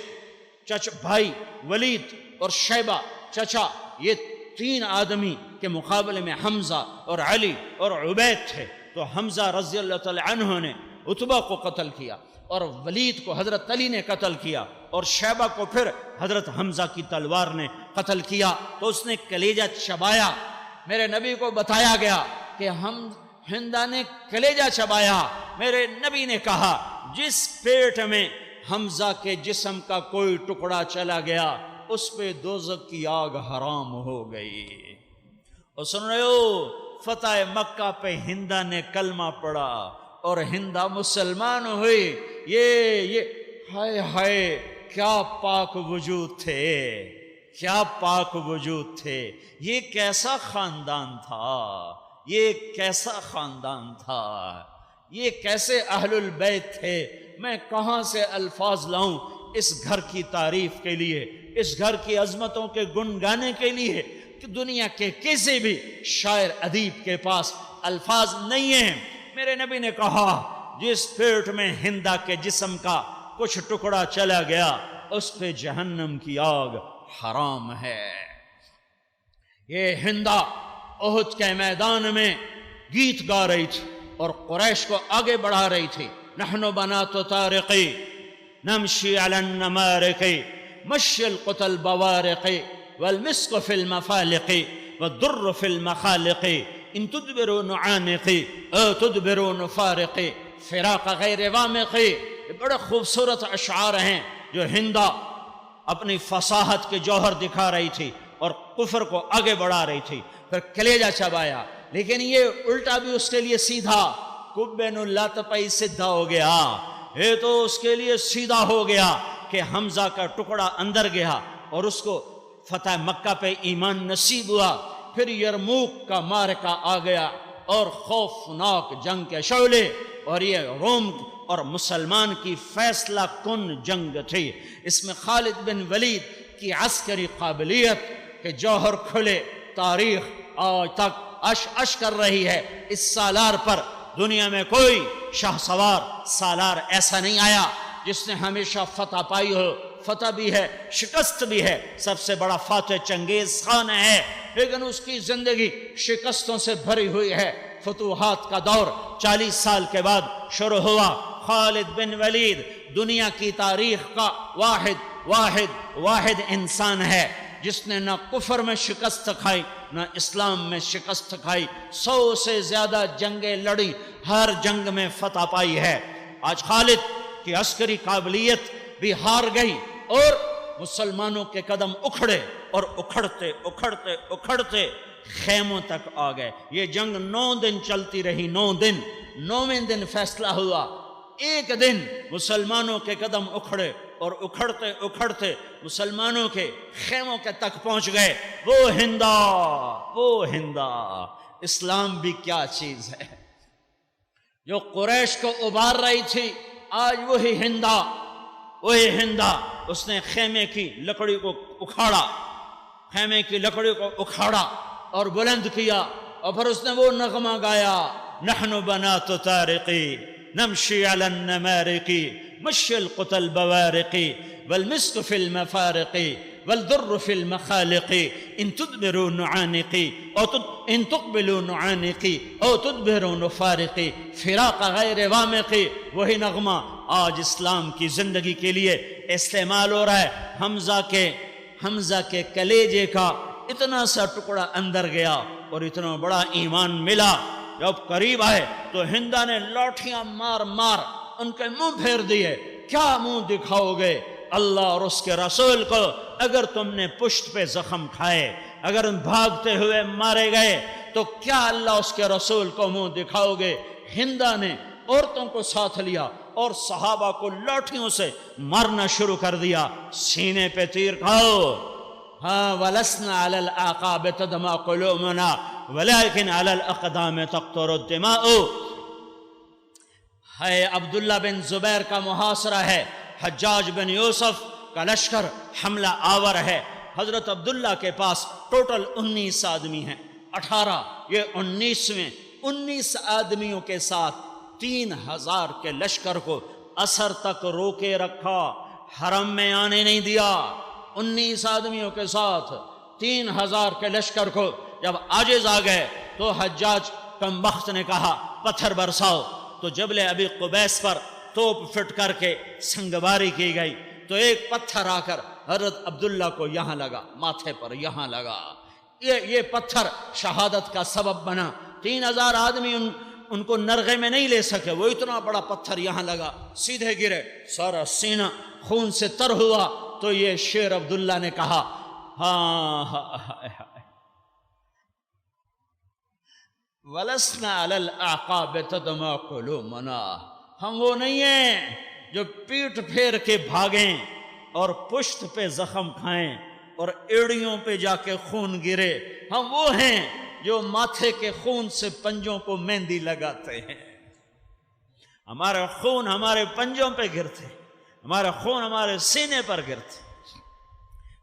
بھائی ولید اور شیبہ چچا، یہ 3 آدمی کے مقابلے میں حمزہ اور علی اور عبید تھے۔ تو حمزہ رضی اللہ تعالی عنہ نے عتبہ کو قتل کیا اور ولید کو حضرت علی نے قتل کیا اور شیبہ کو پھر حضرت حمزہ کی تلوار نے قتل کیا۔ تو اس نے کلیجہ چبایا۔ میرے نبی کو بتایا گیا کہ ہندا نے کلیجہ چبایا۔ میرے نبی نے کہا جس پیٹ میں حمزہ کے جسم کا کوئی ٹکڑا چلا گیا اس پہ دوزخ کی آگ حرام ہو گئی۔ اور سن رہے ہو، فتح مکہ پہ ہندا نے کلمہ پڑھا اور ہندا مسلمان ہوئی۔ یہ ہائے ہائے، کیا پاک وجود تھے، کیا پاک وجود تھے۔ یہ کیسا خاندان تھا، یہ کیسا خاندان تھا، یہ کیسے اہل البیت تھے۔ میں کہاں سے الفاظ لاؤں اس گھر کی تعریف کے لیے، اس گھر کی عظمتوں کے گن گانے کے لیے کہ دنیا کے کسی بھی شاعر ادیب کے پاس الفاظ نہیں ہیں۔ میرے نبی نے کہا جس پیٹ میں ہندا کے جسم کا کچھ ٹکڑا چلا گیا اس پہ جہنم کی آگ حرام ہے۔ یہ ہندا احد کے میدان میں گیت گا رہی تھی اور قریش کو آگے بڑھا رہی تھی۔ نحن بنات طارقی نمشی علی النمارق مشی القتل بوارق والمسک فی المفالق والدر فی المخالق ان تدبروا نعانقی او تدبروا نفارقی فراق غیر وامقی۔ یہ بڑے خوبصورت اشعار ہیں جو ہندا اپنی فصاحت کے جوہر دکھا رہی تھی اور کفر کو آگے بڑھا رہی تھی۔ پھر کلیجہ چبایا، لیکن یہ الٹا بھی اس کے لیے سیدھا، کبین اللہ تپائی سیدھا ہو گیا۔ یہ تو اس کے لیے سیدھا ہو گیا کہ حمزہ کا ٹکڑا اندر گیا اور اس کو فتح مکہ پہ ایمان نصیب ہوا۔ پھر یرموک کا معرکہ آ گیا اور خوفناک جنگ کے شعلے، اور یہ روم اور مسلمان کی فیصلہ کن جنگ تھی۔ اس میں خالد بن ولید کی عسکری قابلیت کے جوہر کھلے، تاریخ آج تک اش کر رہی ہے۔ اس سالار پر دنیا میں کوئی شاہ سوار سالار ایسا نہیں آیا جس نے ہمیشہ فتح پائی ہو۔ فتح بھی ہے، شکست بھی ہے۔ سب سے بڑا فاتح چنگیز خان ہے، لیکن اس کی زندگی شکستوں سے بھری ہوئی ہے۔ فتوحات کا دور 40 سال کے بعد شروع ہوا۔ خالد بن ولید دنیا کی تاریخ کا واحد انسان ہے جس نے نہ کفر میں شکست کھائی نہ اسلام میں شکست کھائی۔ 100 سے زیادہ جنگیں لڑی، ہر جنگ میں فتح پائی ہے۔ آج خالد کی عسکری قابلیت بھی ہار گئی اور مسلمانوں کے قدم اکھڑے اور اکھڑتے خیموں تک آ گئے۔ یہ جنگ 9 دن چلتی رہی، 9 دن۔ 9ویں دن فیصلہ ہوا۔ ایک دن مسلمانوں کے قدم اکھڑے اور اکھڑتے اکھڑتے مسلمانوں کے خیموں کے تک پہنچ گئے۔ وہ ہندا اسلام بھی کیا چیز ہے، جو قریش کو ابھار رہی تھی، آج وہی ہندا اس نے خیمے کی لکڑی کو اکھاڑا اور بلند کیا، اور پھر اس نے وہ نغمہ گایا، نحن بنات طارقی نمشی علی النمارقی مشی القطى البوارق والمسك في المفارق والدر في المخالق ان تدبروا نعانقی ان تقبلوا نعانقی او تدبروا نفارقی فراق غیر وامقی۔ وہی نغمہ آج اسلام کی زندگی کے لیے استعمال ہو رہا ہے۔ حمزہ کے کلیجے کا اتنا سا ٹکڑا اندر گیا اور اتنا بڑا ایمان ملا، جب قریب آئے تو ہندا نے لاٹھیاں مار ان کے منہ پھیر دیے۔ کیا منہ دکھاؤ گے اللہ اور اس کے رسول کو؟ اگر تم نے پشت پہ زخم کھائے، اگر بھاگتے ہوئے مارے گئے تو کیا اللہ اس کے رسول کو منہ دکھاؤ گے؟ ہندا نے عورتوں کو ساتھ لیا اور صحابہ کو لاٹھیوں سے مارنا شروع کر دیا۔ سینے پہ تیر کھاؤ، ہاں وَلَسْنَا عَلَى الْأَعْقَابِ تَدْمَا قُلُوبُنَا وَلَكِنْ عَلَى الْأَقْدَامِ تَقْطُرُ الدِّمَاءُ۔ ہے عبداللہ بن زبیر کا محاصرہ ہے، حجاج بن یوسف کا لشکر حملہ آور ہے۔ حضرت عبداللہ کے پاس ٹوٹل 19 آدمی ہیں، 18 یہ 19 آدمیوں کے ساتھ 3000 کے لشکر کو اثر تک روکے رکھا، حرم میں آنے نہیں دیا۔ 19 آدمیوں کے ساتھ 3000 کے لشکر کو جب عاجز آ گئے تو حجاج کم بخت نے کہا پتھر برساؤ، تو جبل ابی قبیس پر توپ فٹ کر کے سنگباری کی گئی، تو ایک پتھر آ کر حضرت عبداللہ کو یہاں لگا، ماتھے پر یہاں لگا۔ یہ پتھر شہادت کا سبب بنا۔ 3000 آدمی ان کو نرغے میں نہیں لے سکے، وہ اتنا بڑا پتھر یہاں لگا، سیدھے گرے، سارا سینہ خون سے تر ہوا۔ تو یہ شیر عبداللہ نے کہا، وَلَسْنَا عَلَى الْأَعْقَابِ تَدْمَا قُلُوبُنَا، ہم وہ نہیں ہیں جو پیٹ پھیر کے بھاگیں اور پشت پہ زخم کھائیں اور ایڑیوں پہ جا کے خون گرے۔ ہم وہ ہیں جو ماتھے کے خون سے پنجوں کو مہندی لگاتے ہیں۔ ہمارا خون ہمارے پنجوں پہ گرتے، ہمارا خون ہمارے سینے پر گرتے۔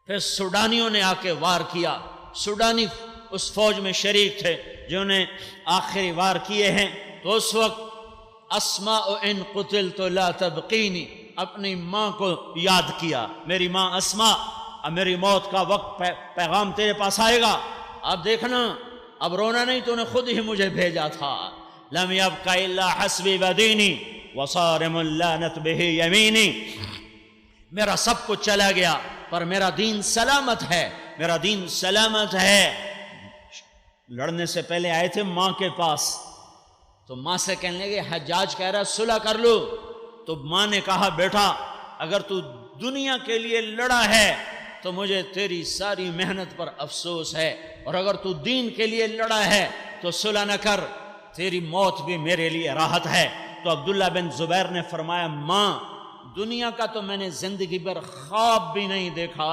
پھر سوڈانیوں نے آ کے وار کیا، سوڈانی اس فوج میں شریک تھے جنہوں نے آخری وار کیے ہیں۔ تو اس وقت اسماء ان قتلت لا تبقینی، اپنی ماں کو یاد کیا، میری ماں اسماء، اب میری موت کا وقت پیغام تیرے پاس آئے گا، اب دیکھنا، اب رونا نہیں، تو نے خود ہی مجھے بھیجا تھا۔ لم يبق الا حسبی ودینی وصارم لانت بہ یمینی، میرا سب کچھ چلا گیا پر میرا دین سلامت ہے، میرا دین سلامت ہے۔ لڑنے سے پہلے آئے تھے ماں کے پاس، تو ماں سے کہنے لگے حجاج کہہ رہا صلح کر لو، تو ماں نے کہا بیٹا اگر تو دنیا کے لیے لڑا ہے تو مجھے تیری ساری محنت پر افسوس ہے، اور اگر تو دین کے لیے لڑا ہے تو صلح نہ کر، تیری موت بھی میرے لیے راحت ہے۔ تو عبداللہ بن زبیر نے فرمایا ماں دنیا کا تو میں نے زندگی بھر خواب بھی نہیں دیکھا،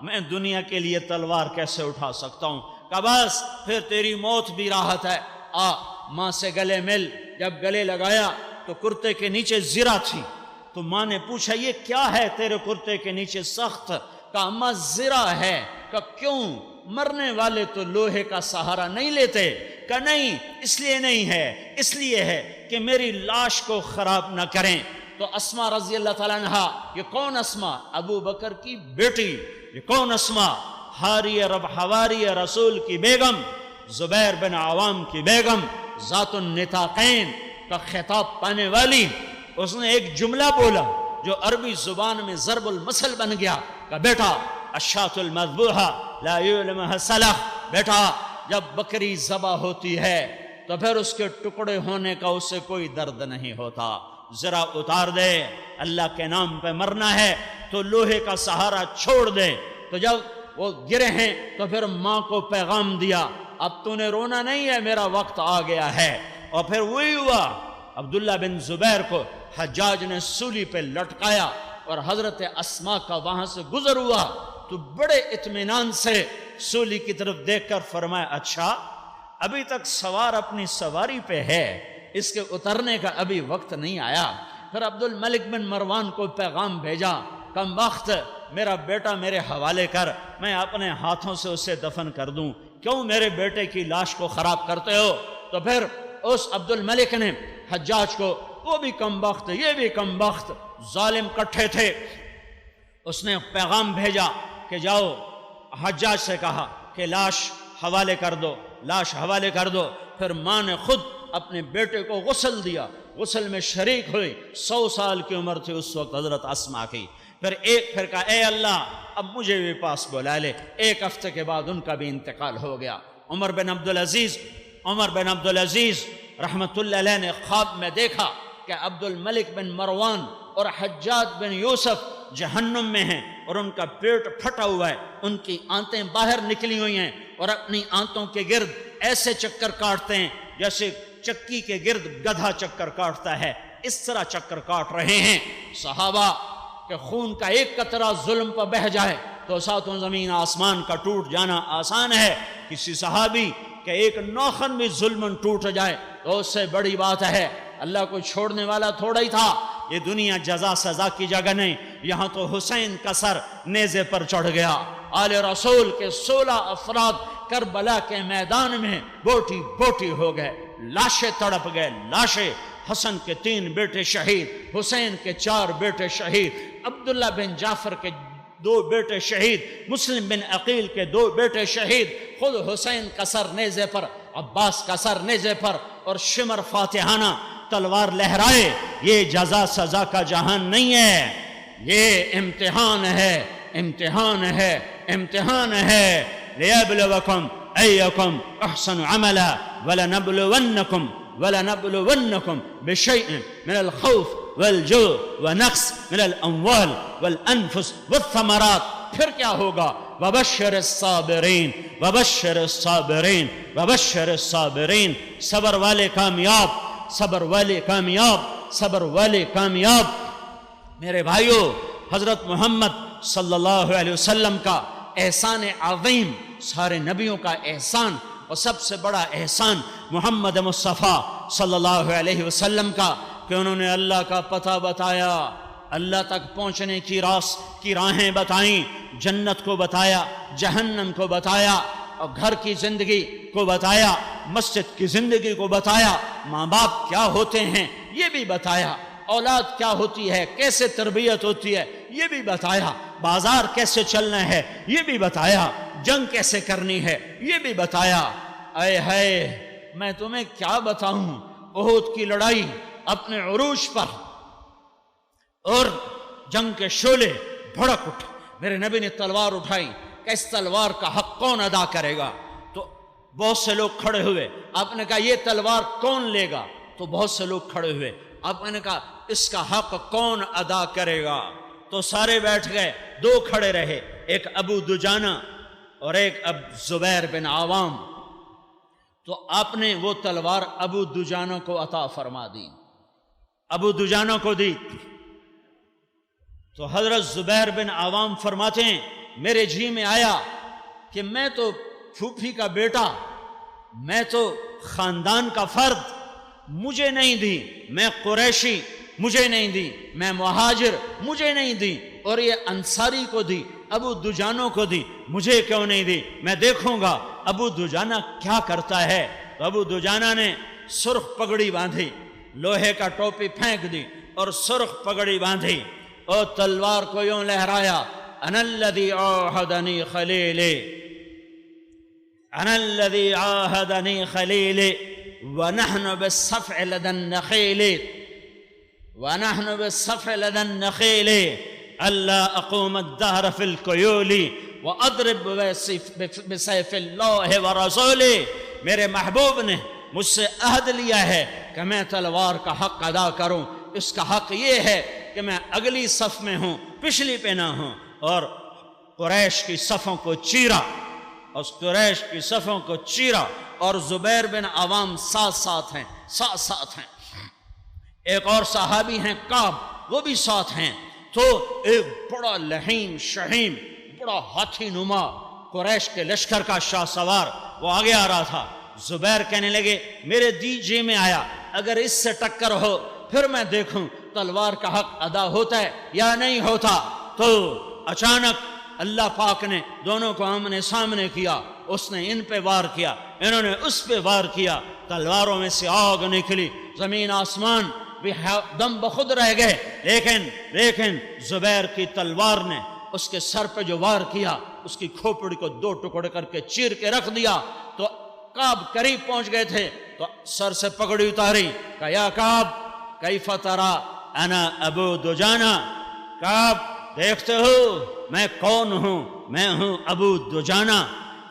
میں دنیا کے لیے تلوار کیسے اٹھا سکتا ہوں؟ کہ بس پھر تیری موت بھی راحت ہے، آ ماں سے گلے مل۔ جب گلے لگایا تو کرتے کے نیچے زرہ تھی، تو ماں نے پوچھا یہ کیا ہے تیرے کرتے کے نیچے سخت؟ کہا اماں زرہ ہے۔ کہا کیوں؟ مرنے والے تو لوہے کا سہارا نہیں لیتے۔ کہا نہیں، اس لیے نہیں ہے، اس لیے ہے کہ میری لاش کو خراب نہ کریں۔ تو اسماء رضی اللہ تعالیٰ عنہا، یہ کون اسماء؟ ابو بکر کی بیٹی۔ یہ کون اسماء؟ حواری رسول کی بیگم، زبیر بن عوام کی بیگم، ذات النطاقین کا خطاب پانے والی۔ اس نے ایک جملہ بولا جو عربی زبان میں ضرب المثل بن گیا کہ بیٹا الشاۃ المذبوحہ لا یعلمها سلخ، بیٹا جب بکری ذبح ہوتی ہے تو پھر اس کے ٹکڑے ہونے کا اسے کوئی درد نہیں ہوتا، ذرا اتار دے، اللہ کے نام پہ مرنا ہے تو لوہے کا سہارا چھوڑ دے۔ تو جب وہ گرے ہیں تو پھر ماں کو پیغام دیا اب تو نے رونا نہیں ہے، میرا وقت آ گیا ہے۔ اور پھر وہی ہوا، عبداللہ بن زبیر کو حجاج نے سولی پہ لٹکایا اور حضرت اسما کا وہاں سے گزر ہوا تو بڑے اطمینان سے سولی کی طرف دیکھ کر فرمایا اچھا ابھی تک سوار اپنی سواری پہ ہے، اس کے اترنے کا ابھی وقت نہیں آیا۔ پھر عبد الملک بن مروان کو پیغام بھیجا، کم وقت میرا بیٹا میرے حوالے کر، میں اپنے ہاتھوں سے اسے دفن کر دوں، کیوں میرے بیٹے کی لاش کو خراب کرتے ہو؟ تو پھر اس عبد الملک نے حجاج کو، وہ بھی کم وقت یہ بھی کم وقت ظالم کٹھے تھے، اس نے پیغام بھیجا کہ جاؤ حجاج سے کہا کہ لاش حوالے کر دو، لاش حوالے کر دو۔ پھر ماں نے خود اپنے بیٹے کو غسل دیا، غسل میں شریک ہوئی، 100 سال کی عمر تھی اس وقت حضرت اسما کی۔ پھر کہا اے اللہ اب مجھے بھی پاس بلا لے۔ 1 ہفتے کے بعد ان کا بھی انتقال ہو گیا۔ عمر بن عبد العزیز رحمت اللہ علیہ نے خواب میں دیکھا کہ عبد الملک بن مروان اور حجاج بن یوسف جہنم میں ہیں اور ان کا پیٹ پھٹا ہوا ہے، ان کی آنتیں باہر نکلی ہوئی ہیں اور اپنی آنتوں کے گرد ایسے چکر کاٹتے ہیں جیسے چکی کے گرد گدھا چکر کاٹتا ہے، اس طرح چکر کاٹ رہے ہیں۔ صحابہ کہ خون کا ایک قطرہ ظلم پر بہہ جائے تو ساتوں زمین آسمان کا ٹوٹ جانا آسان ہے، کسی صحابی کہ ایک نوخن بھی ظلمن ٹوٹ جائے تو اس سے بڑی بات ہے۔ اللہ کو چھوڑنے والا تھوڑا ہی تھا۔ یہ دنیا جزا سزا کی جگہ نہیں، یہاں تو حسین کا سر نیزے پر چڑھ گیا۔ آل رسول کے 16 افراد کربلا کے میدان میں بوٹی بوٹی ہو گئے، لاشیں تڑپ گئے، لاشیں۔ حسن کے 3 بیٹے شہید، حسین کے 4 بیٹے شہید، عبداللہ بن جعفر کے 2 بیٹے شہید، مسلم بن عقیل کے 2 بیٹے شہید، خود حسین کا سر نیزے پر، عباس کا سر نیزے پر، اور شمر فاتحانہ تلوار لہرائے۔ یہ جزا سزا کا جہان نہیں ہے، یہ امتحان ہے، امتحان ہے، امتحان ہے۔ لِيَبْلُوَكُمْ أَيَّكُمْ أَحْسَنُ عَمَلًا وَلَنَبْلُوَنَّكُمْ بِشَيْءٍ مِنَ الْخَوْفِ وَالْجُوعِ وَنَقْصٍ مِنَ الْأَمْوَالِ وَالْأَنفُسِ وَالثَّمَرَاتِ۔ پھر کیا ہوگا؟ وَبَشِّرِ الصَّابِرِينَ وَبَشِّرِ الصَّابِرِينَ وَبَشِّرِ الصَّابِرِينَ۔ صبر والے کامیاب، صبر والے کامیاب، صبر والے کامیاب۔ میرے بھائیو، حضرت محمد صلی اللہ علیہ وسلم کا احسان عظیم، سارے نبیوں کا احسان، اور سب سے بڑا احسان محمد مصطفیٰ صلی اللہ علیہ وسلم کا کہ انہوں نے اللہ کا پتہ بتایا، اللہ تک پہنچنے کی راہیں بتائیں، جنت کو بتایا، جہنم کو بتایا، اور گھر کی زندگی کو بتایا، مسجد کی زندگی کو بتایا، ماں باپ کیا ہوتے ہیں یہ بھی بتایا، اولاد کیا ہوتی ہے، کیسے تربیت ہوتی ہے یہ بھی بتایا، بازار کیسے چلنا ہے یہ بھی بتایا، جنگ کیسے کرنی ہے یہ بھی بتایا۔ اے ہے میں تمہیں کیا بتاؤں، احد کی لڑائی اپنے عروج پر، اور جنگ کے شعلے بھڑک اٹھے، میرے نبی نے تلوار اٹھائی کہ اس تلوار کا حق کون ادا کرے گا؟ تو بہت سے لوگ کھڑے ہوئے، آپ نے کہا یہ تلوار کون لے گا؟ تو بہت سے لوگ کھڑے ہوئے، آپ نے کہا اس کا حق کون ادا کرے گا؟ تو سارے بیٹھ گئے، 2 کھڑے رہے، ایک ابو دجانہ اور ایک زبیر بن عوام۔ تو آپ نے وہ تلوار ابو دجانہ کو عطا فرما دی، ابو دجانہ کو دی۔ تو حضرت زبیر بن عوام فرماتے ہیں میرے جی میں آیا کہ میں تو پھوپھی کا بیٹا، میں تو خاندان کا فرد، مجھے نہیں دی، میں قریشی مجھے نہیں دی، میں مہاجر مجھے نہیں دی، اور یہ انصاری کو دی، ابو دجانوں کو دی، مجھے کیوں نہیں دی؟ میں دیکھوں گا ابو دجانہ کیا کرتا ہے۔ تو ابو دجانہ نے سرخ پگڑی باندھی، لوہے کا ٹوپی پھینک دی اور سرخ پگڑی باندھی اور تلوار کو یوں لہرایا، انا الذی عاہدنی خلیلی، انا الذی عاہدنی خلیلی ونحن بالصفع لدى النخیل، ونحن بالصفع لدى النخیل الا اقوم الدهر في الكيول واضرب بسيف اللہ ورسولہ۔ میرے محبوب نے مجھ سے عہد لیا ہے کہ میں تلوار کا حق ادا کروں، اس کا حق یہ ہے کہ میں اگلی صف میں ہوں، پچھلی پہ نہ ہوں، اور قریش کی صفوں کو چیرا، اس قریش کی صفوں کو چیرا، اور زبیر بن عوام ساتھ ہیں۔ ایک اور صحابی ہیں کعب، وہ بھی ساتھ ہیں۔ تو ایک بڑا لحیم شہیم بڑا ہاتھی نما قریش کے لشکر کا شاہ سوار وہ آگے آ رہا تھا. زبیر کہنے لگے میرے دیجے میں آیا, اگر اس سے ٹکر ہو پھر میں دیکھوں تلوار کا حق ادا ہوتا ہے یا نہیں ہوتا. تو اچانک اللہ پاک نے دونوں کو آمنے سامنے کیا, اس نے ان پہ وار کیا, انہوں نے اس پہ وار کیا, تلواروں میں سے آگ نکلی, زمین آسمان بھی دم بخود رہ گئے. لیکن زبیر کی تلوار نے اس کے سر پہ جو وار کیا اس کی کھوپڑی کو 2 ٹکڑے کر کے چیر کے رکھ دیا. تو کعب قریب پہنچ گئے تھے تو سر سے پگڑی اتاری, کہا یا کعب کیف ترا انا ابو دجانہ, کعب دیکھتے ہو میں کون ہوں, میں ہوں ابو دجانہ.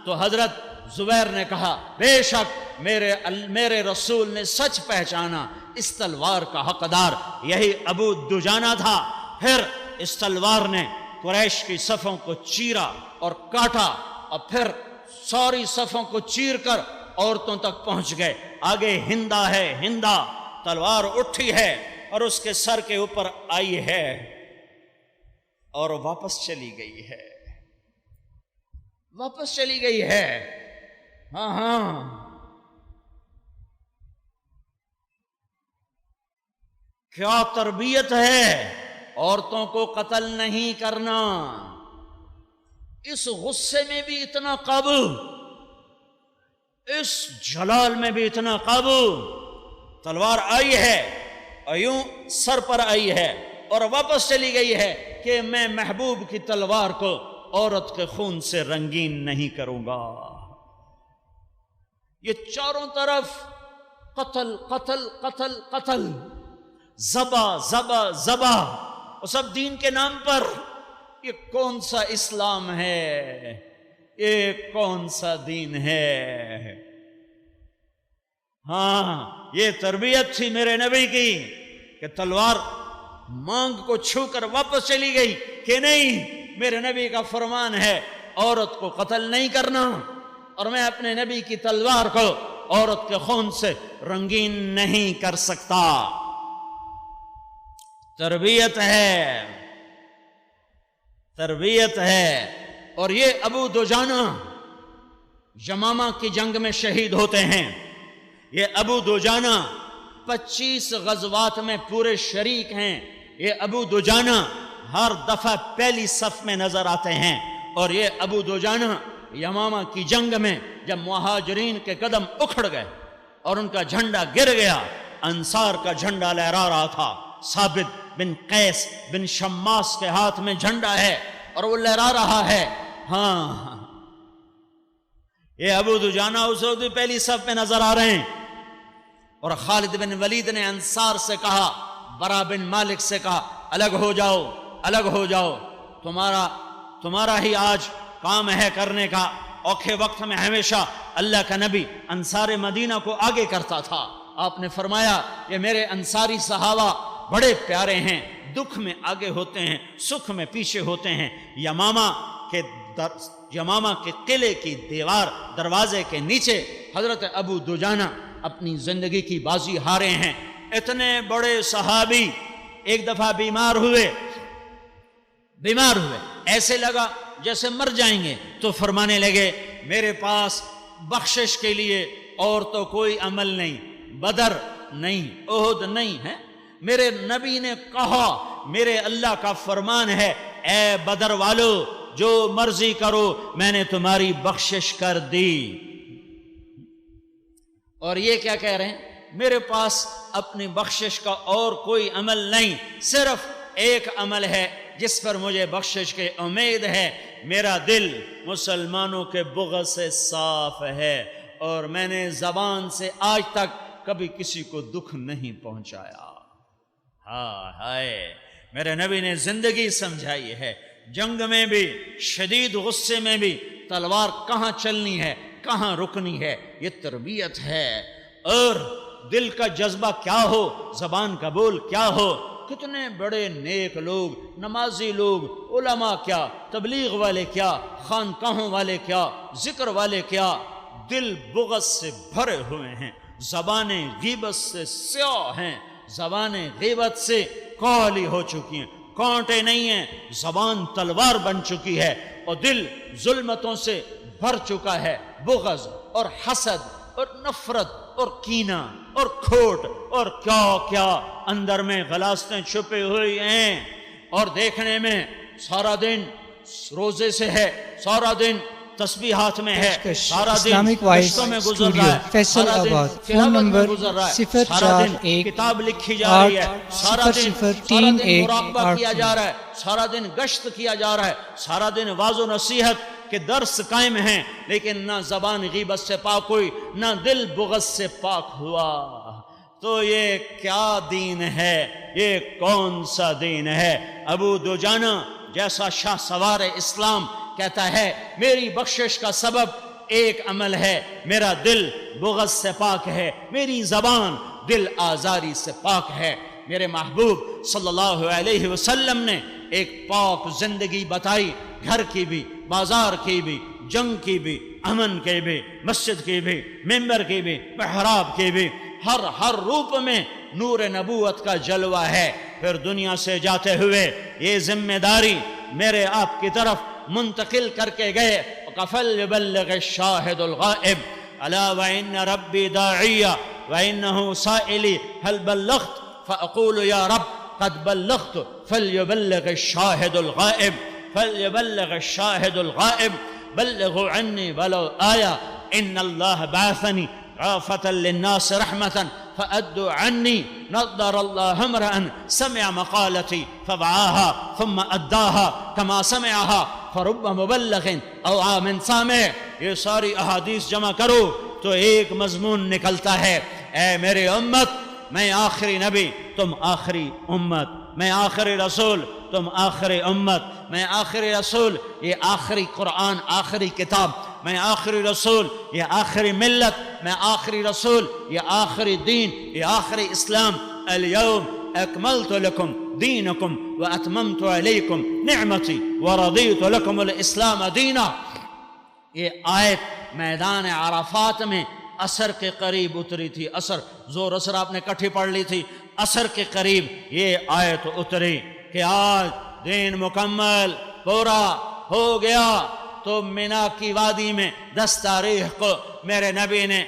تو حضرت زبیر نے کہا بے شک میرے رسول نے سچ پہچانا, اس تلوار کا حقدار یہی ابو دجانہ تھا. پھر اس تلوار نے قریش کی صفوں کو چیرا اور کاٹا, اور پھر ساری صفوں کو چیر کر عورتوں تک پہنچ گئے. آگے ہندا ہے, ہندا تلوار اٹھی ہے اور اس کے سر کے اوپر آئی ہے اور واپس چلی گئی ہے, واپس چلی گئی ہے. ہاں کیا تربیت ہے, عورتوں کو قتل نہیں کرنا. اس غصے میں بھی اتنا قابو, اس جلال میں بھی اتنا قابو. تلوار آئی ہے اور یوں سر پر آئی ہے اور واپس چلی گئی ہے کہ میں محبوب کی تلوار کو عورت کے خون سے رنگین نہیں کروں گا. یہ چاروں طرف قتل قتل قتل قتل, ذبح ذبح ذبح, اور سب دین کے نام پر. یہ کون سا اسلام ہے, یہ کون سا دین ہے. ہاں یہ تربیت تھی میرے نبی کی کہ تلوار مانگ کو چھو کر واپس چلی گئی کہ نہیں, میرے نبی کا فرمان ہے عورت کو قتل نہیں کرنا, اور میں اپنے نبی کی تلوار کو عورت کے خون سے رنگین نہیں کر سکتا. تربیت ہے, تربیت ہے. اور یہ ابو دجانہ یمامہ کی جنگ میں شہید ہوتے ہیں. یہ ابو دجانہ 25 غزوات میں پورے شریک ہیں. یہ ابو دجانہ ہر دفعہ پہلی صف میں نظر آتے ہیں. اور یہ ابو دجانہ یمامہ کی جنگ میں جب مہاجرین کے قدم اکھڑ گئے اور ان کا جھنڈا گر گیا, انصار کا جھنڈا لہرا رہا تھا, ثابت بن قیس بن شماس کے ہاتھ میں جھنڈا ہے اور وہ لہرا رہا ہے. ہاں یہ ابو دجانہ اس وقت بھی پہلی صف میں نظر آ رہے ہیں. اور خالد بن ولید نے انصار سے کہا, برا بن مالک سے کہا الگ ہو جاؤ, الگ ہو جاؤ, تمہارا ہی آج کام ہے کرنے کا. اوکھے وقت میں ہمیشہ اللہ کا نبی انصار مدینہ کو آگے کرتا تھا. آپ نے فرمایا یہ میرے انصاری صحابہ بڑے پیارے ہیں, دکھ میں آگے ہوتے ہیں, سکھ میں پیچھے ہوتے ہیں. یمامہ کے قلعے کی دیوار دروازے کے نیچے حضرت ابو دجانہ اپنی زندگی کی بازی ہارے ہیں. اتنے بڑے صحابی ایک دفعہ بیمار ہوئے, ایسے لگا جیسے مر جائیں گے, تو فرمانے لگے میرے پاس بخشش کے لیے اور تو کوئی عمل نہیں, بدر نہیں, احد نہیں ہے. میرے نبی نے کہا, میرے اللہ کا فرمان ہے, اے بدر والو جو مرضی کرو میں نے تمہاری بخشش کر دی. اور یہ کیا کہہ رہے ہیں, میرے پاس اپنی بخشش کا اور کوئی عمل نہیں, صرف ایک عمل ہے جس پر مجھے بخشش کی امید ہے. میرا دل مسلمانوں کے بغض سے صاف ہے اور میں نے زبان سے آج تک کبھی کسی کو دکھ نہیں پہنچایا. ہائے میرے نبی نے زندگی سمجھائی ہے, جنگ میں بھی شدید غصے میں بھی تلوار کہاں چلنی ہے کہاں رکنی ہے, یہ تربیت ہے. اور دل کا جذبہ کیا ہو, زبان کا بول کیا ہو. کتنے بڑے نیک لوگ, نمازی لوگ, علماء کیا, تبلیغ والے کیا, خانقاہوں والے کیا, ذکر والے کیا, دل بغض سے بھرے ہوئے ہیں, زبانیں غیبت سے سیاہ ہیں, زبانیں غیبت سے کالی ہو چکی ہیں, کانٹے نہیں ہیں، زبان تلوار بن چکی ہے اور دل ظلمتوں سے بھر چکا ہے، بغض اور حسد اور نفرت اور کینہ اور کھوٹ اور کیا کیا اندر میں غلاستیں چھپی ہوئی ہیں، اور دیکھنے میں سارا دن روزے سے ہے، سارا دن تسبیحات میں ہے، سارا دن اسلامک وائس رشتوں میں گزر اسٹوڈیو رہا ہے، فیصل سارا دن آباد، تلاوت فون میں نمبر گزر رہا ہے، سارا دن 041 کتاب لکھی جا رہی ہے، سارا دن 0038 مراقبہ کیا جا رہا ہے، سارا دن گشت کیا جا رہا ہے، سارا دن واعظ و نصیحت کے درس قائم ہیں، لیکن نہ زبان غیبت سے پاک ہوئی، نہ دل بغض سے پاک ہوا۔ تو یہ کیا دین ہے؟ یہ کون سا دین ہے؟ ابو دجانہ جیسا شاہ سوار اسلام کہتا ہے میری بخشش کا سبب ایک عمل ہے، میرا دل بغض سے پاک ہے، میری زبان دل آزاری سے پاک ہے۔ میرے محبوب صلی اللہ علیہ وسلم نے ایک پاک زندگی بتائی، گھر کی بھی، بازار کی بھی، جنگ کی بھی، امن کی بھی، مسجد کی بھی، ممبر کی بھی، محراب کی بھی، ہر روپ میں نور نبوت کا جلوہ ہے۔ پھر دنیا سے جاتے ہوئے یہ ذمہ داری میرے آپ کی طرف منتقل کر کے گئے، فَلْيُبَلِّغِ الشَّاهِدُ الْغَائِبُ أَلَا وَإِنَّ رَبِّي دَاعِيَّ وَإِنَّهُ سَائِلِي هَلْ بَلَّغْتُ فَأَقُولُ يَا رَبِّ قَدْ بَلَّغْتُ فَلْيُبَلِّغِ الشَّاهِدُ الْغَائِبُ فَلْيُبَلِّغِ الشَّاهِدُ الْغَائِبُ بَلِّغُوا عَنِّي وَلَوْ آيَةً إِنَّ اللَّهَ بَعَثَنِي رَأْفَةً لِلنَّاسِ رَحْمَةً فأدوا عني نظر الله امرأ سمع مقالتي فوعاها ثم أداها كما سمعها فرب مبلغ أوعى من سامع۔ یہ ساری احادیث جمع کرو تو ایک مضمون نکلتا ہے، اے میری امت میں آخری نبی تم آخری امت، میں آخری رسول تم آخری امت، میں آخری رسول یہ آخری قرآن آخری کتاب، میں آخری رسول یہ آخری ملت، میں آخری رسول یہ آخری دین یہ آخری اسلام۔ اليوم اکملت لکم دینکم واتممت علیکم نعمتی ورضیت لکم الاسلام دینا۔ یہ آیت میدان عرفات میں عصر کے قریب اتری تھی، عصر زور اثر آپ نے کٹھی پڑھ لی تھی، عصر کے قریب یہ آیت اتری کہ آج دین مکمل پورا ہو گیا۔ تو مینا کی وادی میں 10 تاریخ کو میرے نبی نے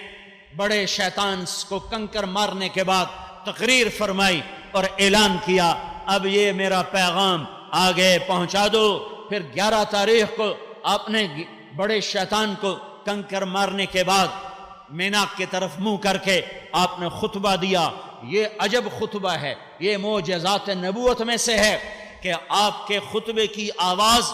بڑے شیطان کو کنکر مارنے کے بعد تقریر فرمائی اور اعلان کیا اب یہ میرا پیغام آگے پہنچا دو۔ پھر 11 تاریخ کو آپ نے بڑے شیطان کو کنکر مارنے کے بعد مینا کی طرف منہ کر کے آپ نے خطبہ دیا۔ یہ عجب خطبہ ہے، یہ معجزات نبوت میں سے ہے کہ آپ کے خطبے کی آواز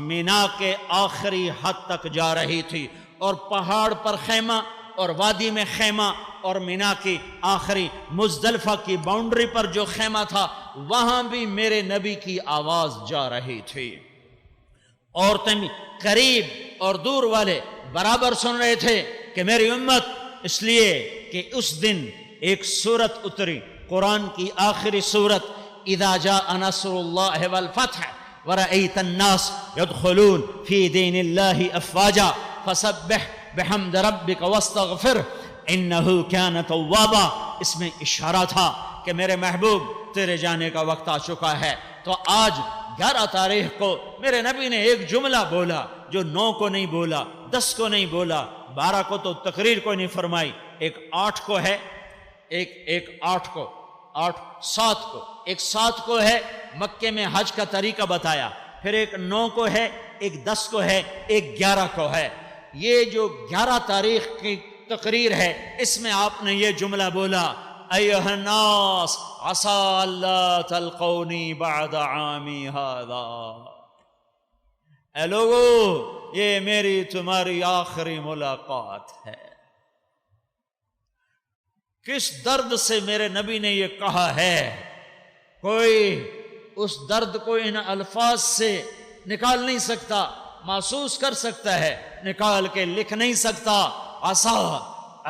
مینا کے آخری حد تک جا رہی تھی، اور پہاڑ پر خیمہ اور وادی میں خیمہ، اور مینا کی آخری مزدلفہ کی باؤنڈری پر جو خیمہ تھا وہاں بھی میرے نبی کی آواز جا رہی تھی۔ عورتیں قریب اور دور والے برابر سن رہے تھے کہ میری امت، اس لیے کہ اس دن ایک سورت اتری، قرآن کی آخری سورت، اذا جاء نصر اللہ والفتح ورأيت الناس يدخلون في دين الله أفواجا فسبح بحمد ربك واستغفر انه كان توابا۔ اس میں اشارہ تھا کہ میرے محبوب تیرے جانے کا وقت آ چکا ہے۔ تو آج 11 تاریخ کو میرے نبی نے ایک جملہ بولا جو 9 کو نہیں بولا، 10 کو نہیں بولا، 12 کو تو تقریر کو نہیں فرمائی، ایک 8 کو ہے، ایک 8 کو، 7 کو، ایک 7 کو ہے مکے میں حج کا طریقہ بتایا، پھر ایک 9 کو ہے، ایک 10 کو ہے، ایک 11 کو ہے۔ یہ جو 11 تاریخ کی تقریر ہے اس میں آپ نے یہ جملہ بولا ایھا الناس عسى اللہ تلقونی بعد عامی ھذا۔ اے لوگو یہ میری تمہاری آخری ملاقات ہے۔ کس درد سے میرے نبی نے یہ کہا ہے؟ کوئی اس درد کو ان الفاظ سے نکال نہیں سکتا، محسوس کر سکتا ہے، نکال کے لکھ نہیں سکتا۔ عسى